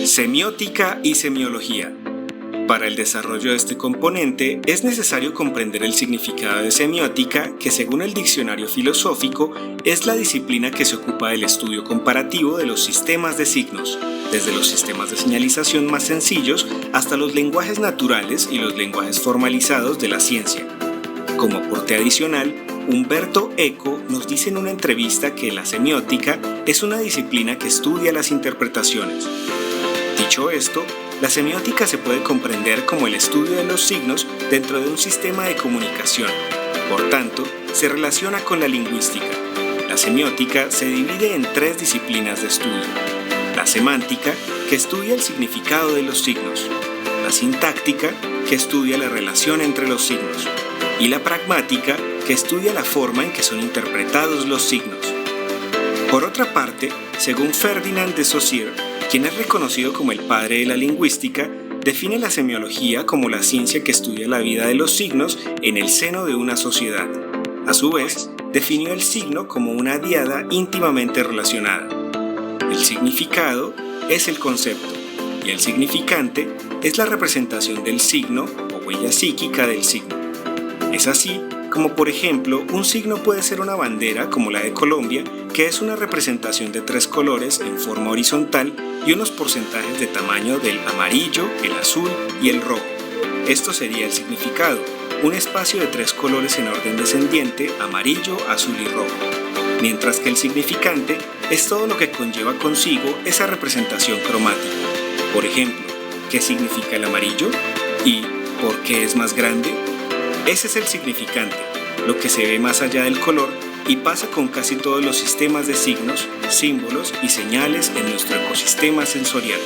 Semiótica y semiología. Para el desarrollo de este componente es necesario comprender el significado de semiótica, que según el diccionario filosófico es la disciplina que se ocupa del estudio comparativo de los sistemas de signos, desde los sistemas de señalización más sencillos hasta los lenguajes naturales y los lenguajes formalizados de la ciencia. Como aporte adicional, Umberto Eco nos dice en una entrevista que la semiótica es una disciplina que estudia las interpretaciones. Dicho esto, la semiótica se puede comprender como el estudio de los signos dentro de un sistema de comunicación. Por tanto, se relaciona con la lingüística. La semiótica se divide en tres disciplinas de estudio. La semántica, que estudia el significado de los signos. La sintáctica, que estudia la relación entre los signos. Y la pragmática, que estudia la forma en que son interpretados los signos. Por otra parte, según Ferdinand de Saussure, quien es reconocido como el padre de la lingüística, define la semiología como la ciencia que estudia la vida de los signos en el seno de una sociedad. A su vez, definió el signo como una diada íntimamente relacionada. El significado es el concepto y el significante es la representación del signo o huella psíquica del signo. Es así como, por ejemplo, un signo puede ser una bandera como la de Colombia, que es una representación de 3 colores en forma horizontal y unos porcentajes de tamaño del amarillo, el azul y el rojo. Esto sería el significado, un espacio de 3 colores en orden descendiente, amarillo, azul y rojo. Mientras que el significante es todo lo que conlleva consigo esa representación cromática. Por ejemplo, ¿qué significa el amarillo? ¿Y por qué es más grande? Ese es el significante, lo que se ve más allá del color y pasa con casi todos los sistemas de signos, símbolos y señales en nuestro ecosistema sensorial.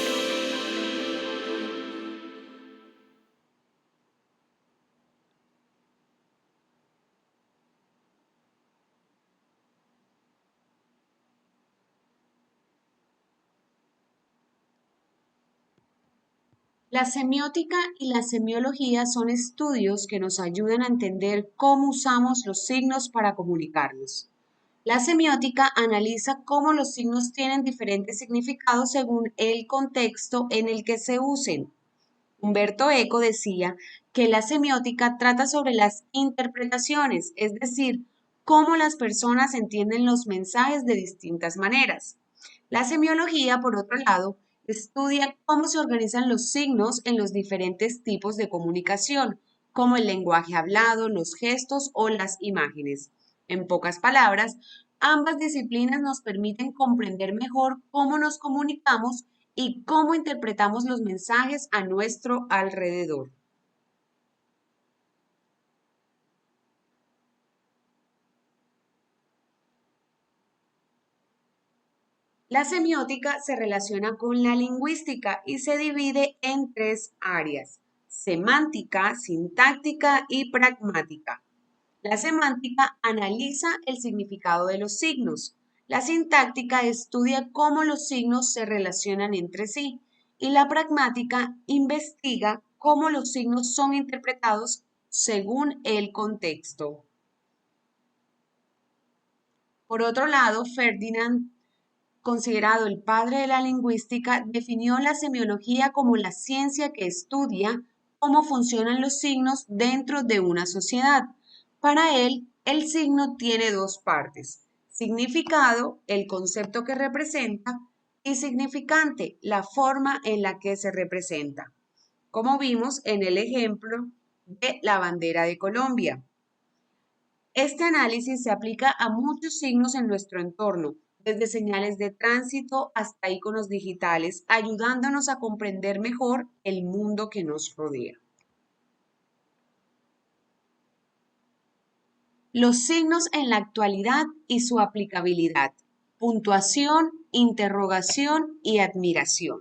La semiótica y la semiología son estudios que nos ayudan a entender cómo usamos los signos para comunicarnos. La semiótica analiza cómo los signos tienen diferentes significados según el contexto en el que se usen. Humberto Eco decía que la semiótica trata sobre las interpretaciones, es decir, cómo las personas entienden los mensajes de distintas maneras. La semiología, por otro lado, estudia cómo se organizan los signos en los diferentes tipos de comunicación, como el lenguaje hablado, los gestos o las imágenes. En pocas palabras, ambas disciplinas nos permiten comprender mejor cómo nos comunicamos y cómo interpretamos los mensajes a nuestro alrededor. La semiótica se relaciona con la lingüística y se divide en 3 áreas: semántica, sintáctica y pragmática. La semántica analiza el significado de los signos. La sintáctica estudia cómo los signos se relacionan entre sí y la pragmática investiga cómo los signos son interpretados según el contexto. Por otro lado, Ferdinand, considerado el padre de la lingüística, definió la semiología como la ciencia que estudia cómo funcionan los signos dentro de una sociedad. Para él, el signo tiene 2 partes: significado, el concepto que representa, y significante, la forma en la que se representa, como vimos en el ejemplo de la bandera de Colombia. Este análisis se aplica a muchos signos en nuestro entorno, desde señales de tránsito hasta iconos digitales, ayudándonos a comprender mejor el mundo que nos rodea. Los signos en la actualidad y su aplicabilidad. Puntuación, interrogación y admiración.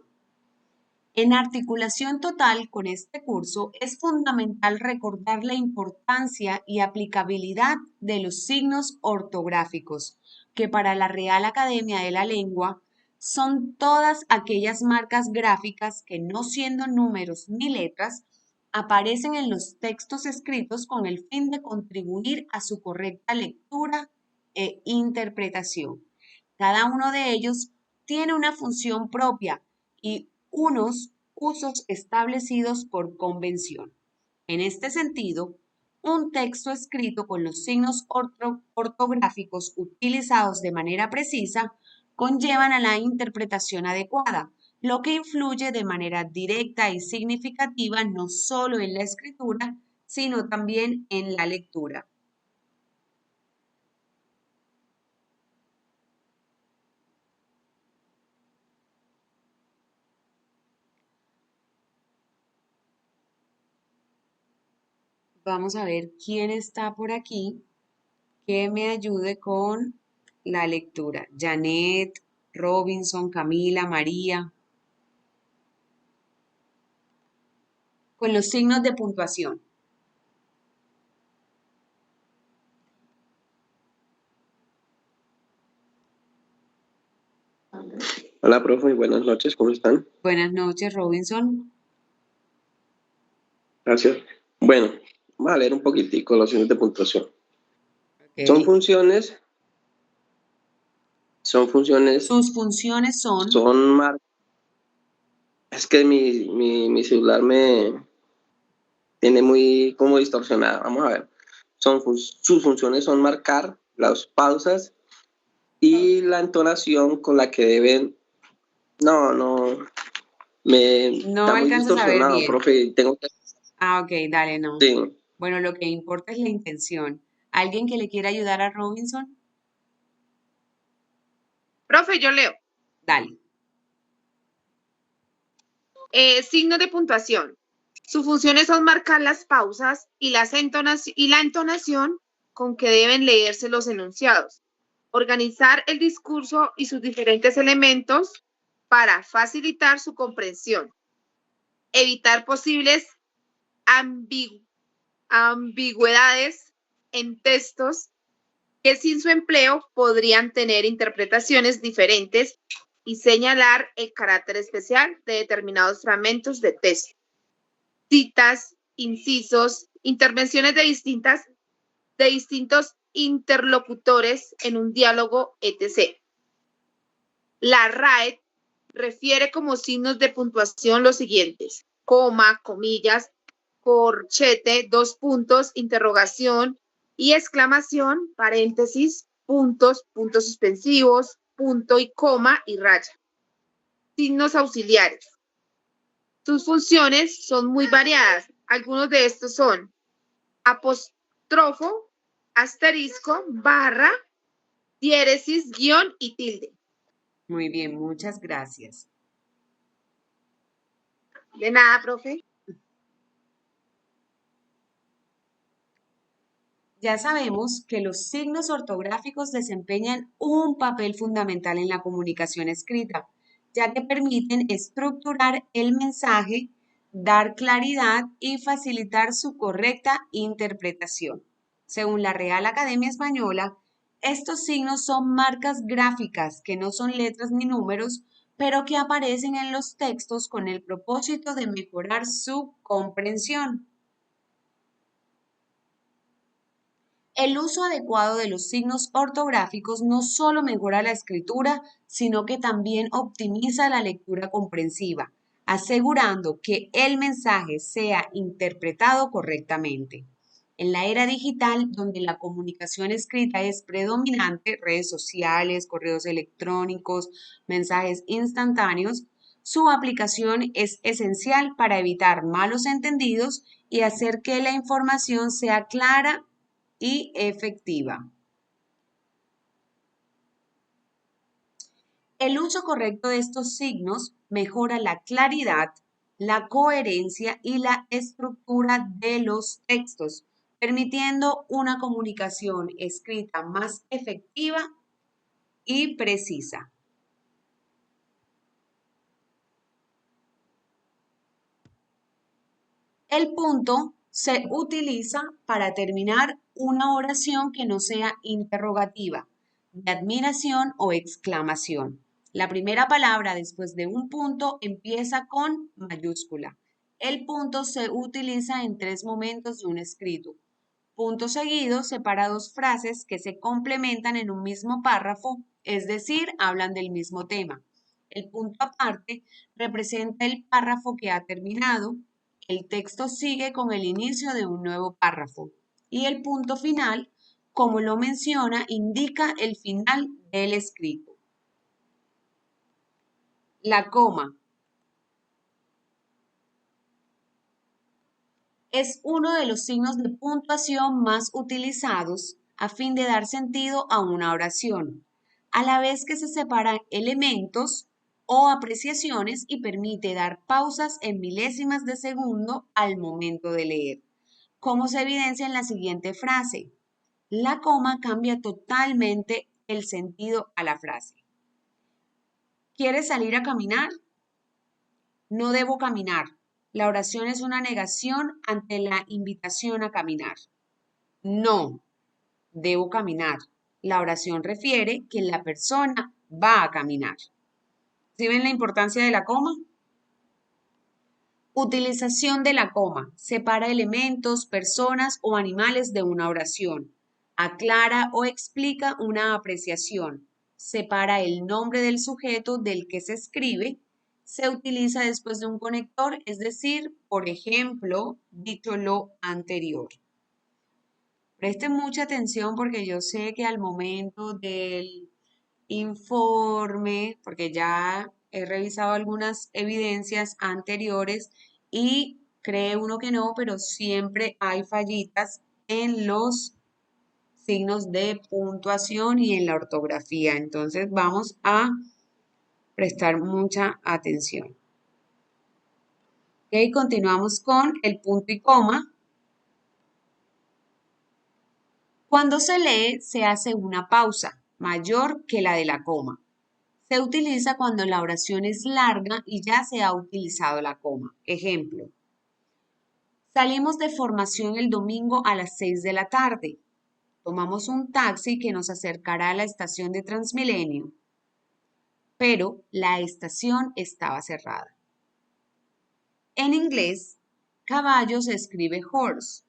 En articulación total con este curso, es fundamental recordar la importancia y aplicabilidad de los signos ortográficos, que para la Real Academia de la Lengua son todas aquellas marcas gráficas que, no siendo números ni letras, aparecen en los textos escritos con el fin de contribuir a su correcta lectura e interpretación. Cada uno de ellos tiene una función propia y unos usos establecidos por convención. En este sentido, un texto escrito con los signos ortográficos utilizados de manera precisa conllevan a la interpretación adecuada, lo que influye de manera directa y significativa no solo en la escritura, sino también en la lectura. Vamos a ver quién está por aquí que me ayude con la lectura. Janet, Robinson, Camila, María. Con los signos de puntuación. Hola, profe, buenas noches, ¿cómo están? Buenas noches, Robinson. Gracias. Bueno, vamos a leer un poquitico los signos de puntuación. Son funciones, Sus funciones son. Es que mi celular me tiene muy como distorsionado. Vamos a ver. Sus funciones son marcar las pausas y la entonación con la que deben. No, No está muy alcanzas a ver distorsionado, bien. profe. Tengo que. Ah, ok, dale, no. Sí. Bueno, lo que importa es la intención. ¿Alguien que le quiera ayudar a Robinson? Profe, yo leo. Dale. Signos de puntuación. Sus funciones son marcar las pausas y la entonación con que deben leerse los enunciados. Organizar el discurso y sus diferentes elementos para facilitar su comprensión. Evitar posibles ambigüedades en textos que sin su empleo podrían tener interpretaciones diferentes y señalar el carácter especial de determinados fragmentos de texto. Citas, incisos, intervenciones de distintos interlocutores en un diálogo, etc. La RAE refiere como signos de puntuación los siguientes: coma, comillas, corchete, 2 puntos, interrogación y exclamación, paréntesis, puntos, puntos suspensivos, punto y coma y raya. Signos auxiliares. Sus funciones son muy variadas. Algunos de estos son apóstrofo, asterisco, barra, diéresis, guión y tilde. Muy bien, muchas gracias. De nada, profe. Ya sabemos que los signos ortográficos desempeñan un papel fundamental en la comunicación escrita, ya que permiten estructurar el mensaje, dar claridad y facilitar su correcta interpretación. Según la Real Academia Española, estos signos son marcas gráficas que no son letras ni números, pero que aparecen en los textos con el propósito de mejorar su comprensión. El uso adecuado de los signos ortográficos no solo mejora la escritura, sino que también optimiza la lectura comprensiva, asegurando que el mensaje sea interpretado correctamente. En la era digital, donde la comunicación escrita es predominante, redes sociales, correos electrónicos, mensajes instantáneos, su aplicación es esencial para evitar malos entendidos y hacer que la información sea clara y efectiva. El uso correcto de estos signos mejora la claridad, la coherencia y la estructura de los textos, permitiendo una comunicación escrita más efectiva y precisa. El punto se utiliza para terminar una oración que no sea interrogativa, de admiración o exclamación. La primera palabra después de un punto empieza con mayúscula. El punto se utiliza en 3 momentos de un escrito. Punto seguido separa 2 frases que se complementan en un mismo párrafo, es decir, hablan del mismo tema. El punto aparte representa el párrafo que ha terminado. El texto sigue con el inicio de un nuevo párrafo y el punto final, como lo menciona, indica el final del escrito. La coma es uno de los signos de puntuación más utilizados a fin de dar sentido a una oración, a la vez que se separan elementos o apreciaciones y permite dar pausas en milésimas de segundo al momento de leer, como se evidencia en la siguiente frase. La coma cambia totalmente el sentido a la frase. ¿Quieres salir a caminar? No debo caminar. La oración es una negación ante la invitación a caminar. No, debo caminar. La oración refiere que la persona va a caminar. ¿Sí ven la importancia de la coma? Utilización de la coma. Separa elementos, personas o animales de una oración. aclara o explica una apreciación, separa el nombre del sujeto del que se escribe, se utiliza después de un conector, es decir, por ejemplo, dicho lo anterior. Presten mucha atención porque yo sé que al momento del informe, porque ya he revisado algunas evidencias anteriores y cree uno que no, pero siempre hay fallitas en los signos de puntuación y en la ortografía. Entonces vamos a prestar mucha atención. Ok, continuamos con el punto y coma. Cuando se lee, se hace una pausa mayor que la de la coma. Se utiliza cuando la oración es larga y ya se ha utilizado la coma. Ejemplo, salimos de formación el domingo a las 6 de la tarde. Tomamos un taxi que nos acercará a la estación de Transmilenio, pero la estación estaba cerrada. En inglés, caballo se escribe horse.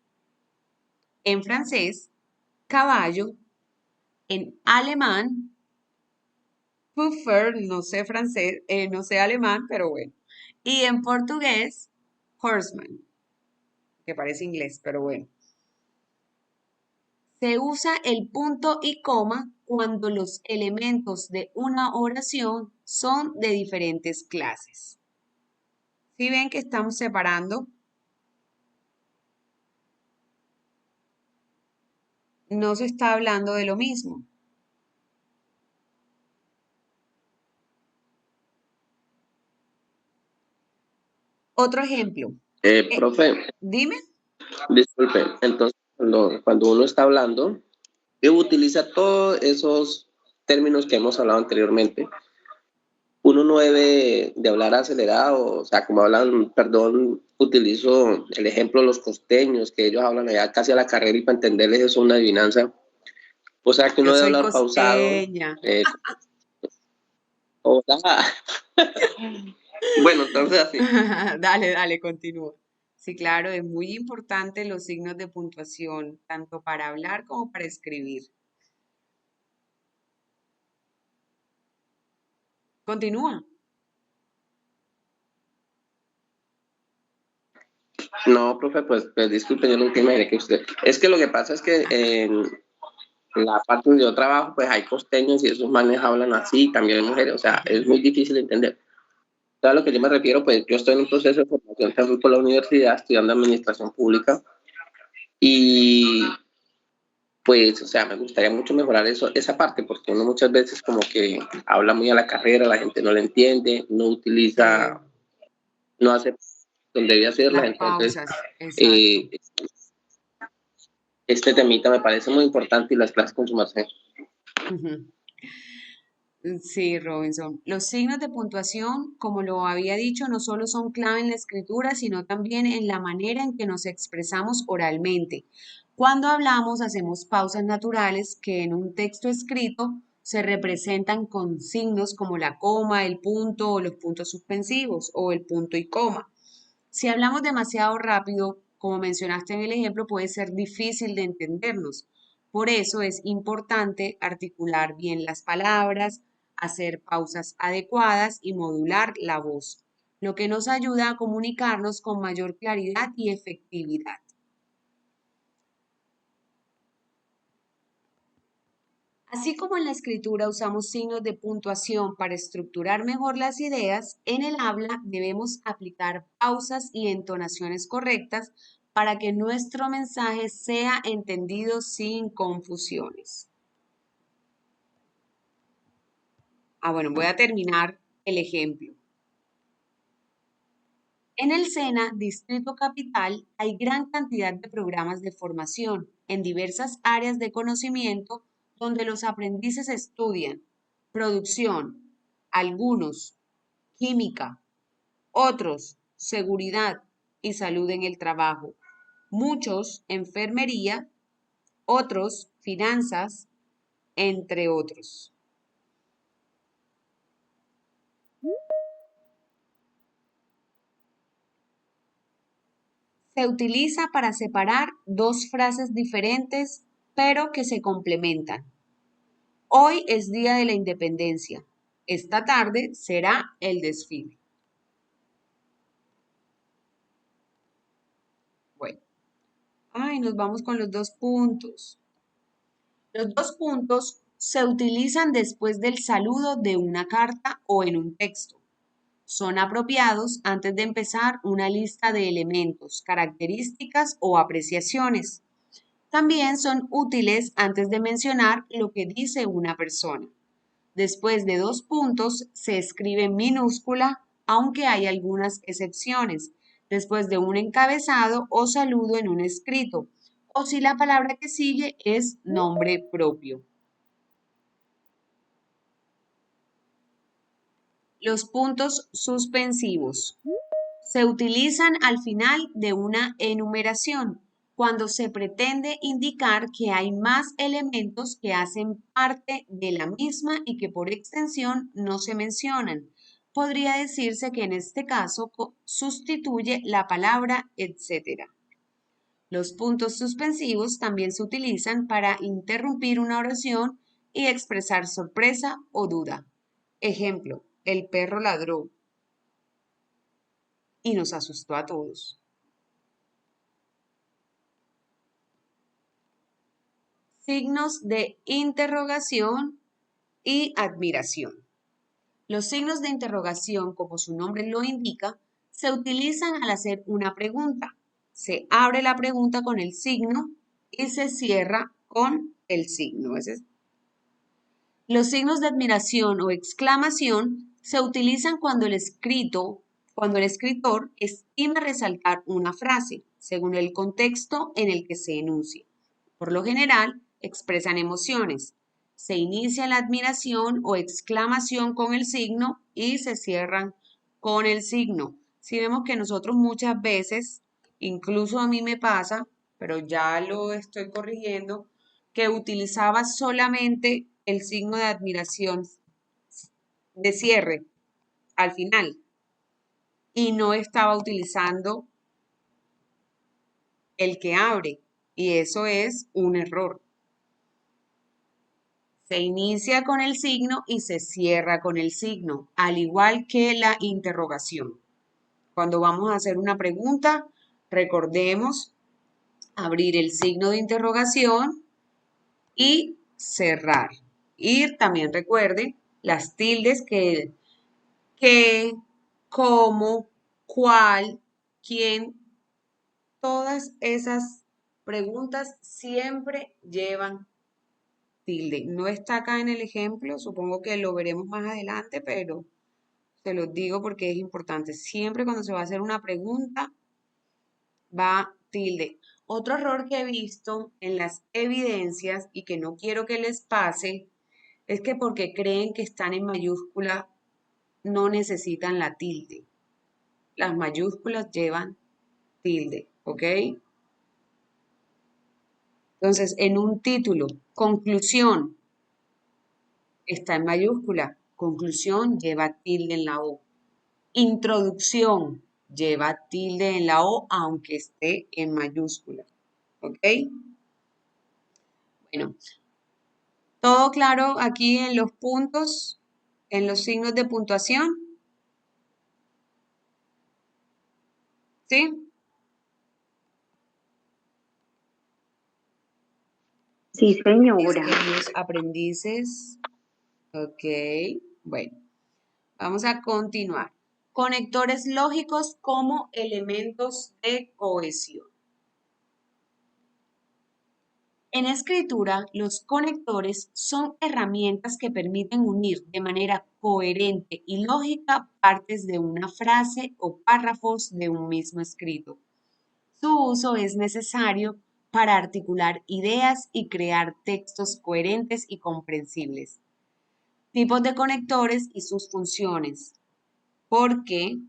En francés, caballo. En alemán, Puffer, no sé francés, no sé alemán, pero bueno. Y en portugués, horseman, que parece inglés, pero bueno. Se usa el punto y coma cuando los elementos de una oración son de diferentes clases. ¿Sí ven que estamos separando? No se está hablando de lo mismo. Otro ejemplo. Profe, Dime. disculpe, entonces cuando uno está hablando, utiliza todos esos términos que hemos hablado anteriormente. Uno no debe de hablar acelerado, o sea, como hablan, perdón, utilizo el ejemplo de los costeños, que ellos hablan allá casi a la carrera y para entenderles eso es una adivinanza. O sea, que uno Yo debe soy hablar pausado. costeña. Hola. Bueno, entonces así. Dale, continúa. Sí, claro, es muy importante los signos de puntuación, tanto para hablar como para escribir. Continúa. No, profe, pues disculpe, yo nunca imaginé que usted. Es que lo que pasa es que en la parte donde yo trabajo, pues hay costeños y esos manes hablan así, también hay mujeres, o sea, es muy difícil de entender. A lo que yo me refiero, pues yo estoy en un proceso de formación también por la universidad, estudiando administración pública, y pues, o sea, me gustaría mucho mejorar eso, esa parte, porque uno muchas veces como que habla muy a la carrera, la gente no le entiende, no utiliza, no hace donde debe hacerlas, Las entonces pausas, exacto. eh, este temita me parece muy importante y las clases con su merced. Ujú. Sí, Robinson. Los signos de puntuación, como lo había dicho, no solo son clave en la escritura, sino también en la manera en que nos expresamos oralmente. Cuando hablamos, hacemos pausas naturales que en un texto escrito se representan con signos como la coma, el punto o los puntos suspensivos o el punto y coma. Si hablamos demasiado rápido, como mencionaste en el ejemplo, puede ser difícil de entendernos. Por eso es importante articular bien las palabras, hacer pausas adecuadas y modular la voz, lo que nos ayuda a comunicarnos con mayor claridad y efectividad. Así como en la escritura usamos signos de puntuación para estructurar mejor las ideas, en el habla debemos aplicar pausas y entonaciones correctas para que nuestro mensaje sea entendido sin confusiones. Bueno, voy a terminar el ejemplo. En el SENA, Distrito Capital, hay gran cantidad de programas de formación en diversas áreas de conocimiento donde los aprendices estudian producción, algunos, química, otros, seguridad y salud en el trabajo, muchos, enfermería, otros, finanzas, entre otros. Se utiliza para separar dos frases diferentes pero que se complementan. Hoy es Día de la Independencia. Esta tarde será el desfile. Bueno, nos vamos con los 2 puntos. Los 2 puntos se utilizan después del saludo de una carta o en un texto. Son apropiados antes de empezar una lista de elementos, características o apreciaciones. También son útiles antes de mencionar lo que dice una persona. Después de 2 puntos se escribe en minúscula, aunque hay algunas excepciones, después de un encabezado o saludo en un escrito, o si la palabra que sigue es nombre propio. Los puntos suspensivos se utilizan al final de una enumeración, cuando se pretende indicar que hay más elementos que hacen parte de la misma y que por extensión no se mencionan. Podría decirse que en este caso sustituye la palabra etcétera. Los puntos suspensivos también se utilizan para interrumpir una oración y expresar sorpresa o duda. Ejemplo, el perro ladró y nos asustó a todos. Signos de interrogación y admiración. Los signos de interrogación, como su nombre lo indica, se utilizan al hacer una pregunta. Se abre la pregunta con el signo y se cierra con el signo. Los signos de admiración o exclamación se utilizan cuando el escritor estima resaltar una frase, según el contexto en el que se enuncia. Por lo general, expresan emociones. Se inicia la admiración o exclamación con el signo y se cierran con el signo. Si vemos que nosotros muchas veces, incluso a mí me pasa, pero ya lo estoy corrigiendo, que utilizaba solamente el signo de admiración de cierre al final y no estaba utilizando el que abre, y eso es un error. Se inicia con el signo y se cierra con el signo, al igual que la interrogación. Cuando vamos a hacer una pregunta, recordemos abrir el signo de interrogación y cerrar. Y también recuerde las tildes que, cómo, cuál, quién, todas esas preguntas siempre llevan tilde. No está acá en el ejemplo, supongo que lo veremos más adelante, pero se los digo porque es importante. Siempre cuando se va a hacer una pregunta, va tilde. Otro error que he visto en las evidencias y que no quiero que les pase es que porque creen que están en mayúscula no necesitan la tilde. Las mayúsculas llevan tilde, ¿ok? Entonces, en un título, conclusión, está en mayúscula. Conclusión lleva tilde en la O. Introducción lleva tilde en la O, aunque esté en mayúscula. ¿Ok? Bueno, ¿todo claro aquí en los puntos, en los signos de puntuación? ¿Sí? Sí, señora. Mis queridos aprendices. Ok, bueno, vamos a continuar. Conectores lógicos como elementos de cohesión. En escritura, los conectores son herramientas que permiten unir de manera coherente y lógica partes de una frase o párrafos de un mismo escrito. Su uso es necesario para articular ideas y crear textos coherentes y comprensibles. Tipos de conectores y sus funciones. Porque,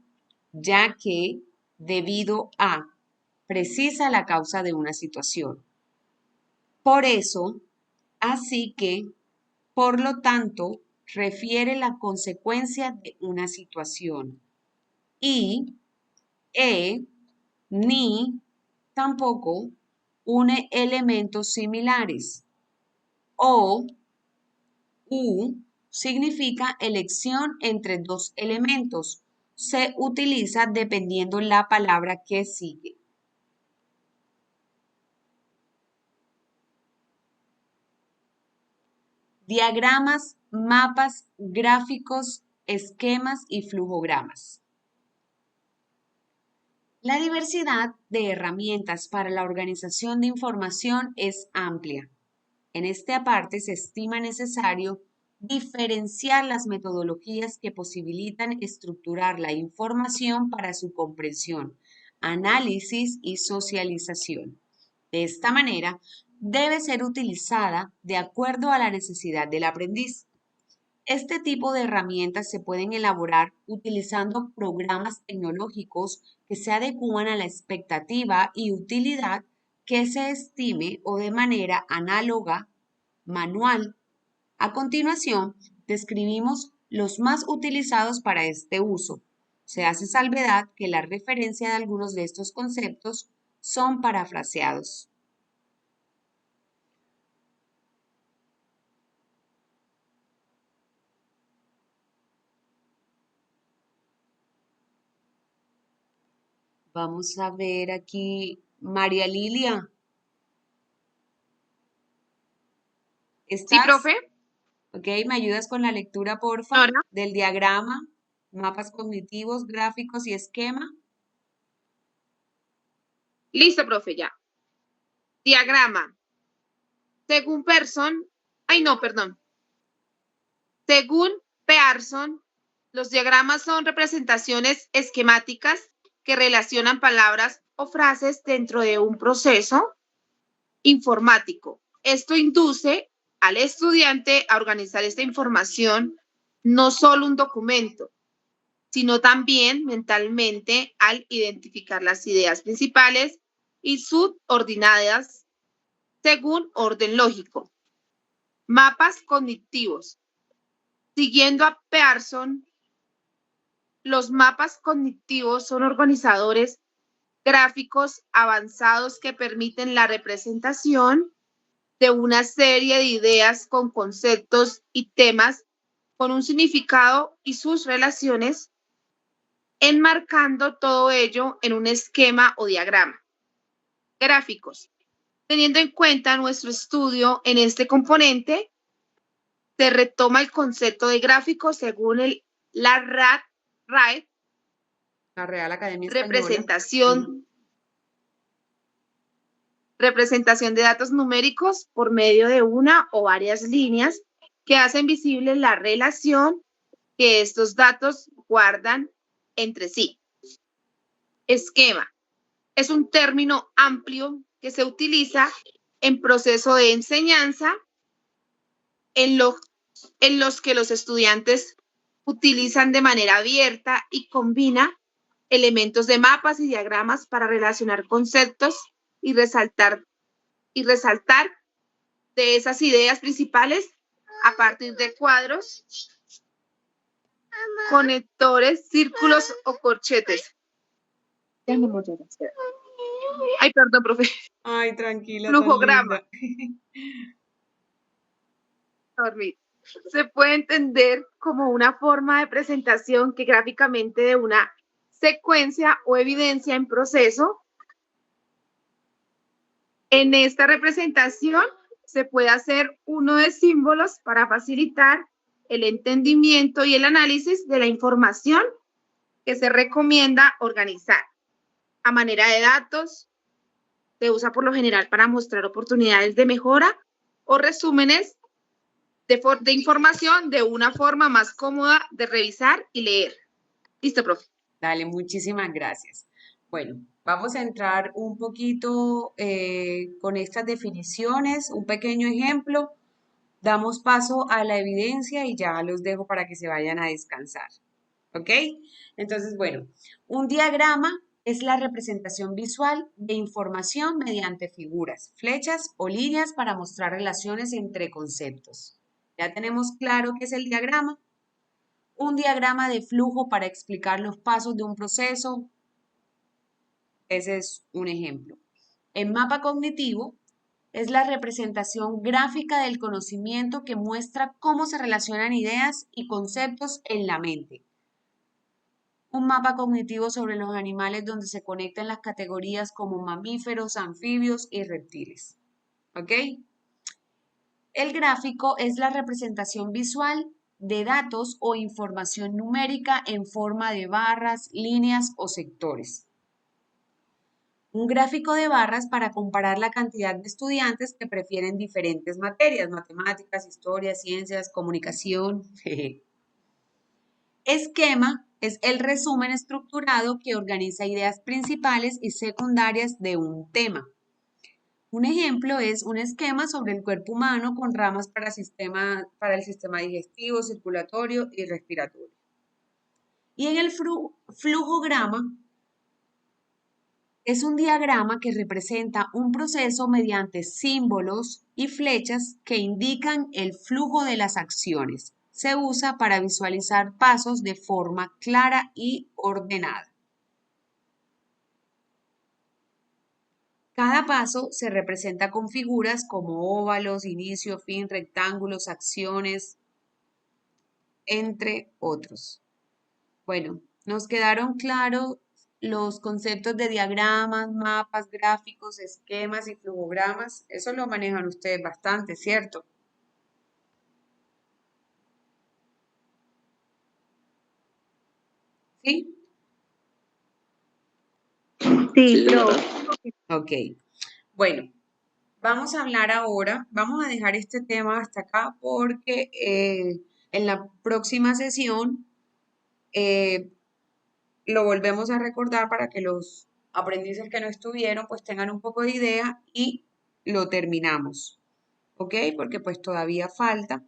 ya que, debido a, precisa la causa de una situación. Por eso, así que, por lo tanto, refiere la consecuencia de una situación. Y, ni, tampoco, une elementos similares. O, U, significa elección entre dos elementos. Se utiliza dependiendo la palabra que sigue. Diagramas, mapas, gráficos, esquemas y flujogramas. La diversidad de herramientas para la organización de información es amplia. En esta parte se estima necesario diferenciar las metodologías que posibilitan estructurar la información para su comprensión, análisis y socialización. De esta manera, debe ser utilizada de acuerdo a la necesidad del aprendiz. Este tipo de herramientas se pueden elaborar utilizando programas tecnológicos que se adecúan a la expectativa y utilidad que se estime o de manera análoga, manual. A continuación, describimos los más utilizados para este uso. Se hace salvedad que la referencia de algunos de estos conceptos son parafraseados. Vamos a ver aquí, María Lilia. Sí, profe. Ok, ¿me ayudas con la lectura, porfa? Ahora. Del diagrama, mapas cognitivos, gráficos y esquema. Listo, profe, ya. Diagrama. Según Pearson, Según Pearson, los diagramas son representaciones esquemáticas que relacionan palabras o frases dentro de un proceso informático. Esto induce al estudiante a organizar esta información, no solo un documento, sino también mentalmente al identificar las ideas principales y subordinadas según orden lógico. Mapas cognitivos. Siguiendo a Pearson, los mapas cognitivos son organizadores gráficos avanzados que permiten la representación de una serie de ideas con conceptos y temas con un significado y sus relaciones, enmarcando todo ello en un esquema o diagrama. Gráficos. Teniendo en cuenta nuestro estudio en este componente, se retoma el concepto de gráfico según la RAE, la Real Academia Española. Representación de datos numéricos por medio de una o varias líneas que hacen visible la relación que estos datos guardan entre sí. Esquema. Es un término amplio que se utiliza en proceso de enseñanza en los que los estudiantes utilizan de manera abierta y combina elementos de mapas y diagramas para relacionar conceptos y resaltar de esas ideas principales a partir de cuadros, conectores, círculos o corchetes. Ay, perdón, profe. Ay, tranquila. Flujograma. Se puede entender como una forma de presentación que gráficamente de una secuencia o evidencia en proceso. En esta representación se puede hacer uso de símbolos para facilitar el entendimiento y el análisis de la información que se recomienda organizar. A manera de datos, se usa por lo general para mostrar oportunidades de mejora o resúmenes de información de una forma más cómoda de revisar y leer. Listo, profe. Dale, muchísimas gracias. Bueno, vamos a entrar un poquito con estas definiciones, un pequeño ejemplo. Damos paso a la evidencia y ya los dejo para que se vayan a descansar. ¿Ok? Entonces, bueno, un diagrama es la representación visual de información mediante figuras, flechas o líneas para mostrar relaciones entre conceptos. ¿Ya tenemos claro qué es el diagrama? Un diagrama de flujo para explicar los pasos de un proceso. Ese es un ejemplo. El mapa cognitivo es la representación gráfica del conocimiento que muestra cómo se relacionan ideas y conceptos en la mente. Un mapa cognitivo sobre los animales donde se conectan las categorías como mamíferos, anfibios y reptiles. ¿Ok? El gráfico es la representación visual de datos o información numérica en forma de barras, líneas o sectores. Un gráfico de barras para comparar la cantidad de estudiantes que prefieren diferentes materias, matemáticas, historia, ciencias, comunicación. Esquema es el resumen estructurado que organiza ideas principales y secundarias de un tema. Un ejemplo es un esquema sobre el cuerpo humano con ramas para el sistema digestivo, circulatorio y respiratorio. Y en el flujograma es un diagrama que representa un proceso mediante símbolos y flechas que indican el flujo de las acciones. Se usa para visualizar pasos de forma clara y ordenada. Cada paso se representa con figuras como óvalos, inicio, fin, rectángulos, acciones, entre otros. Bueno, nos quedaron claros los conceptos de diagramas, mapas, gráficos, esquemas y flujogramas. Eso lo manejan ustedes bastante, ¿cierto? ¿Sí? Sí, profe. Ok. Bueno, vamos a hablar ahora, vamos a dejar este tema hasta acá porque en la próxima sesión lo volvemos a recordar para que los aprendices que no estuvieron pues tengan un poco de idea y lo terminamos, ¿ok? Porque pues todavía falta,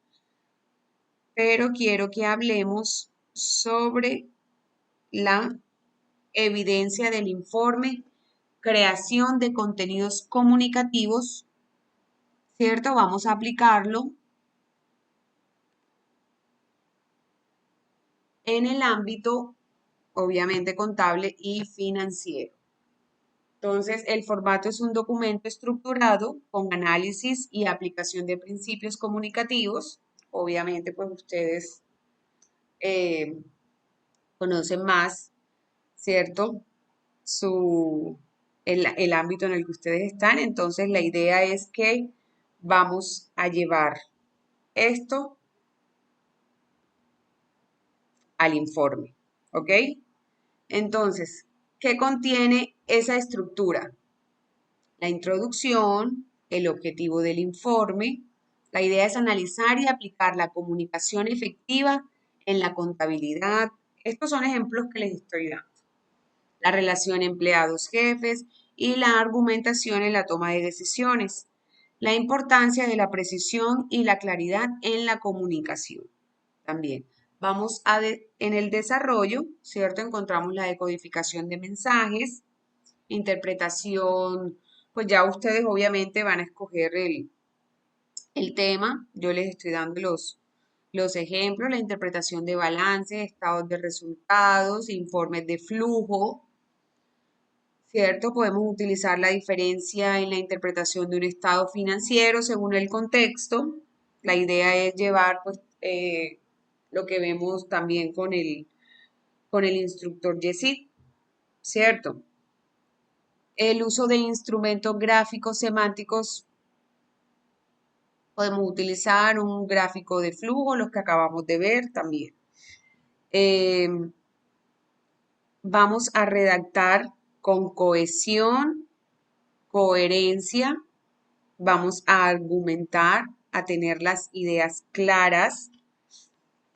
pero quiero que hablemos sobre la evidencia del informe, creación de contenidos comunicativos, ¿cierto? Vamos a aplicarlo en el ámbito, obviamente, contable y financiero. Entonces, el formato es un documento estructurado con análisis y aplicación de principios comunicativos. Obviamente, pues ustedes conocen más, ¿cierto? El ámbito en el que ustedes están. Entonces, la idea es que vamos a llevar esto al informe, ¿ok? Entonces, ¿qué contiene esa estructura? La introducción, el objetivo del informe. La idea es analizar y aplicar la comunicación efectiva en la contabilidad. Estos son ejemplos que les estoy dando. La relación empleados-jefes y la argumentación en la toma de decisiones. La importancia de la precisión y la claridad en la comunicación. También vamos en el desarrollo, ¿cierto? Encontramos la decodificación de mensajes, interpretación, pues ya ustedes obviamente van a escoger el tema. Yo les estoy dando los ejemplos, la interpretación de balances, estados de resultados, informes de flujo, ¿cierto? Podemos utilizar la diferencia en la interpretación de un estado financiero según el contexto. La idea es llevar pues, lo que vemos también con el instructor Yesid, ¿cierto? El uso de instrumentos gráficos semánticos. Podemos utilizar un gráfico de flujo, los que acabamos de ver también. Vamos a redactar con cohesión, coherencia. Vamos a argumentar, a tener las ideas claras,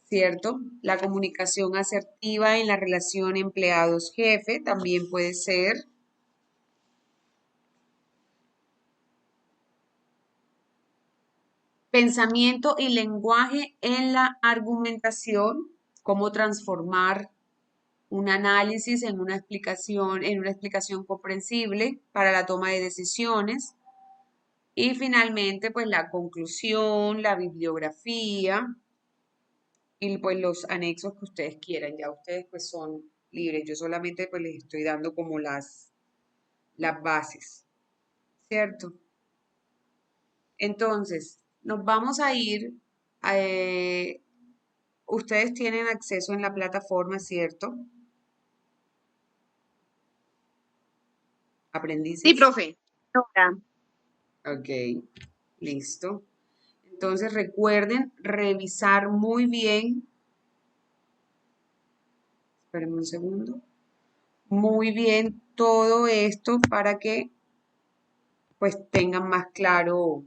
¿cierto? La comunicación asertiva en la relación empleados-jefe también puede ser. Pensamiento y lenguaje en la argumentación, cómo transformar un análisis en una explicación comprensible para la toma de decisiones. Y finalmente, pues la conclusión, la bibliografía y pues los anexos que ustedes quieran. Ya ustedes pues son libres. Yo solamente pues les estoy dando como las bases. ¿cierto? Entonces, nos vamos a ir, ustedes tienen acceso en la plataforma, ¿cierto? Sí, Aprendices. profe. Nora, Ok, listo. Entonces recuerden revisar muy bien, espérenme un segundo, muy bien todo esto para que pues tengan más claro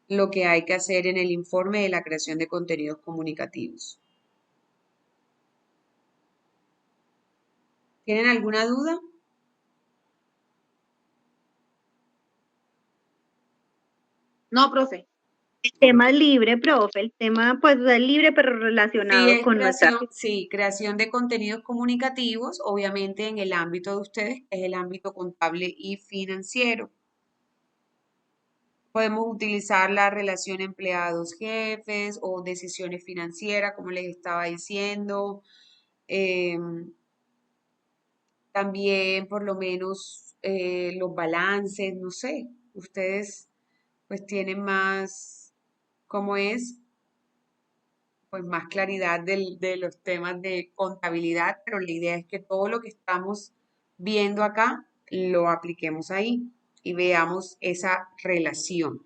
lo que hay que hacer en el informe de la creación de contenidos comunicativos. ¿Tienen alguna duda? No, profe. el tema es libre, profe, el tema pues es libre pero Sí, relacionado es con nuestra... creación, sí, creación de contenidos comunicativos, obviamente en el ámbito de ustedes, que es el ámbito contable y financiero. Podemos utilizar la relación empleados-jefes o decisiones financieras, como les estaba diciendo. También por lo menos los balances, no sé, ustedes pues tienen más, ¿cómo es? Pues más claridad de los temas de contabilidad, pero la idea es que todo lo que estamos viendo acá lo apliquemos ahí y veamos esa relación.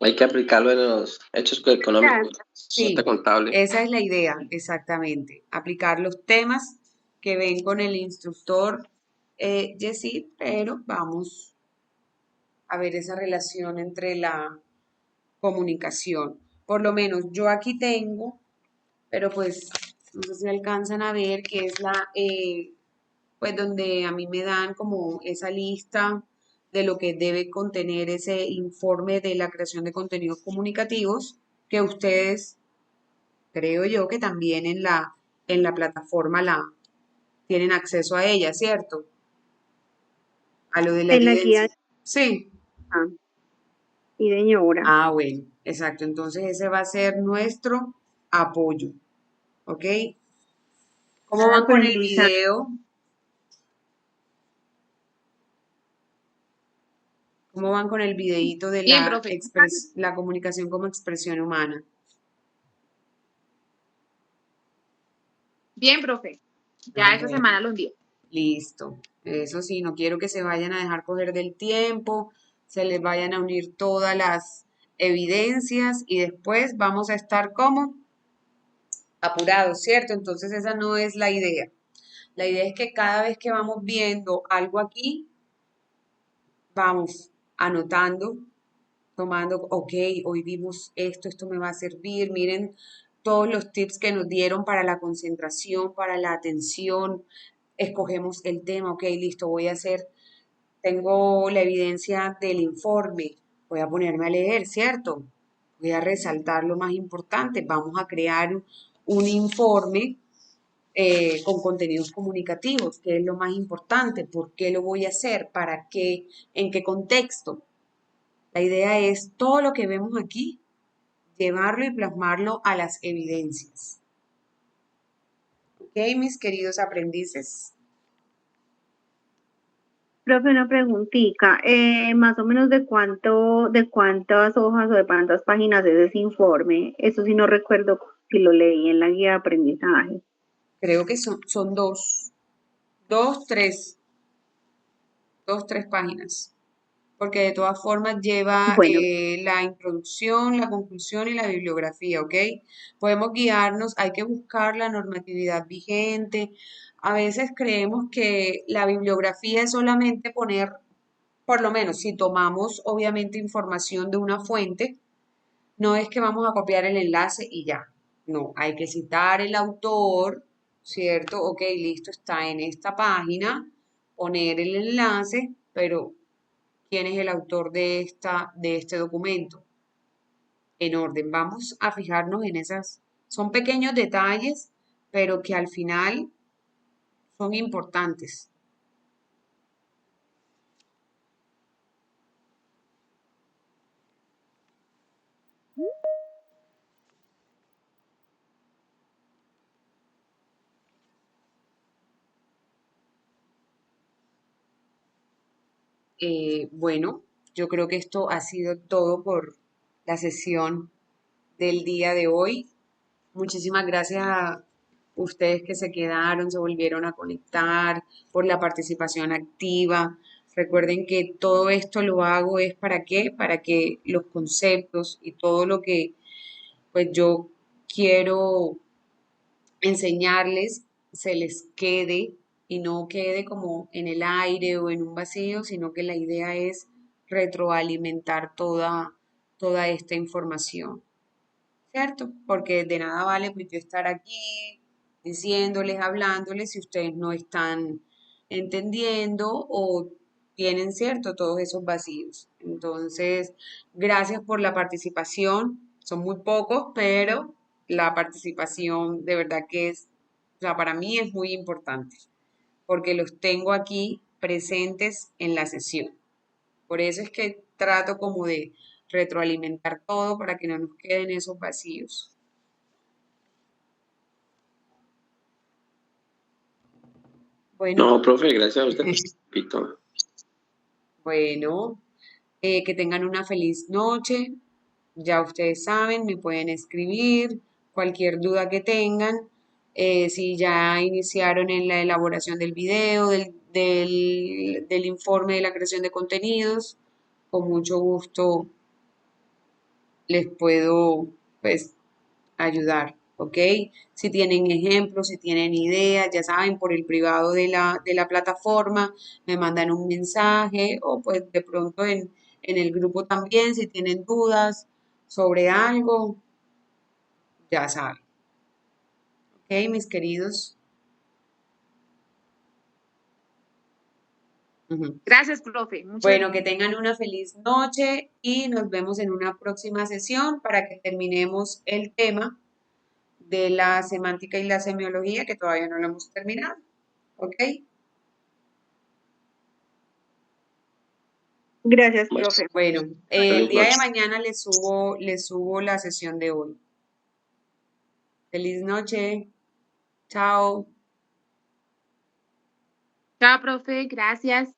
Hay que aplicarlo en los hechos económicos, nota Sí, contable. esa es la idea, exactamente. Aplicar los temas que ven con el instructor Yesid, pero vamos a ver esa relación entre la comunicación. Por lo menos yo aquí tengo, pero pues no sé si alcanzan a ver que es pues donde a mí me dan como esa lista de lo que debe contener ese informe de la creación de contenidos comunicativos que ustedes, creo yo, que también en la plataforma tienen acceso a ella, ¿cierto? A lo de la En la guía, evidencia. Sí. sí señora. Ah, bueno, exacto. Entonces ese va a ser nuestro apoyo. ¿Ok? ¿Cómo van con el Aprendizaje. video? ¿Cómo van con el videíto de Bien, profe. la comunicación como expresión humana? Bien, profe. Ah, Ya esta bueno, semana lo envío. listo. Eso sí, no quiero que se vayan a dejar coger del tiempo, se les vayan a unir todas las evidencias y después vamos a estar como apurados, ¿cierto? Entonces esa no es la idea. La idea es que cada vez que vamos viendo algo aquí, vamos anotando, tomando, ok, hoy vimos esto, esto me va a servir, miren todos los tips que nos dieron para la concentración, para la atención, escogemos el tema, ok, listo, voy a hacer, tengo la evidencia del informe, voy a ponerme a leer, ¿cierto? Voy a resaltar lo más importante, vamos a crear un informe con contenidos comunicativos, que es lo más importante, por qué lo voy a hacer, para qué, en qué contexto. La idea es todo lo que vemos aquí, llevarlo y plasmarlo a las evidencias. ¿Ok, mis queridos aprendices? Profe, una preguntita, más o menos de cuántas hojas o de cuántas páginas es ese informe. Eso sí no recuerdo si lo leí en la guía de aprendizaje. Creo que son dos, tres páginas, porque de todas formas lleva Bueno, la introducción, la conclusión y la bibliografía, ¿ok? Podemos guiarnos, hay que buscar la normatividad vigente. A veces creemos que la bibliografía es solamente poner, por lo menos si tomamos obviamente información de una fuente, no es que vamos a copiar el enlace y ya. No, hay que citar el autor, ¿cierto? Ok, listo, está en esta página, poner el enlace, pero ¿quién es el autor de este documento? En orden, vamos a fijarnos en esas, son pequeños detalles, pero que al final son importantes. Bueno, yo creo que esto ha sido todo por la sesión del día de hoy. Muchísimas gracias a ustedes que se quedaron, se volvieron a conectar, por la participación activa. Recuerden que todo esto lo hago es para qué, para que los conceptos y todo lo que pues yo quiero enseñarles se les quede y no quede como en el aire o en un vacío, sino que la idea es retroalimentar toda esta información. ¿Cierto? Porque de nada vale pues yo estar aquí diciéndoles, hablándoles si ustedes no están entendiendo o tienen, ¿cierto? Todos esos vacíos. Entonces, gracias por la participación. Son muy pocos, pero la participación de verdad que es, o sea, para mí es muy importante porque los tengo aquí presentes en la sesión. Por eso es que trato como de retroalimentar todo para que no nos queden esos vacíos. Bueno, No, profe, gracias a usted. Pito. bueno, que tengan una feliz noche. Ya ustedes saben, me pueden escribir cualquier duda que tengan. Si ya iniciaron en la elaboración del video, del informe de la creación de contenidos, con mucho gusto les puedo pues ayudar, ¿ok? Si tienen ejemplos, si tienen ideas, ya saben, por el privado de la plataforma, me mandan un mensaje o pues de pronto en el grupo también, si tienen dudas sobre algo, ya saben, ¿ok? Mis queridos. Ujú. Gracias, profe. Muchas Bueno, que tengan una feliz noche y nos vemos en una próxima sesión para que terminemos el tema de la semántica y la semiología, que todavía no lo hemos terminado. ¿Ok? Gracias, profe. Bueno, el Feliz día de noche. mañana les subo la sesión de hoy. Feliz noche. Chao. Chao, profe. Gracias.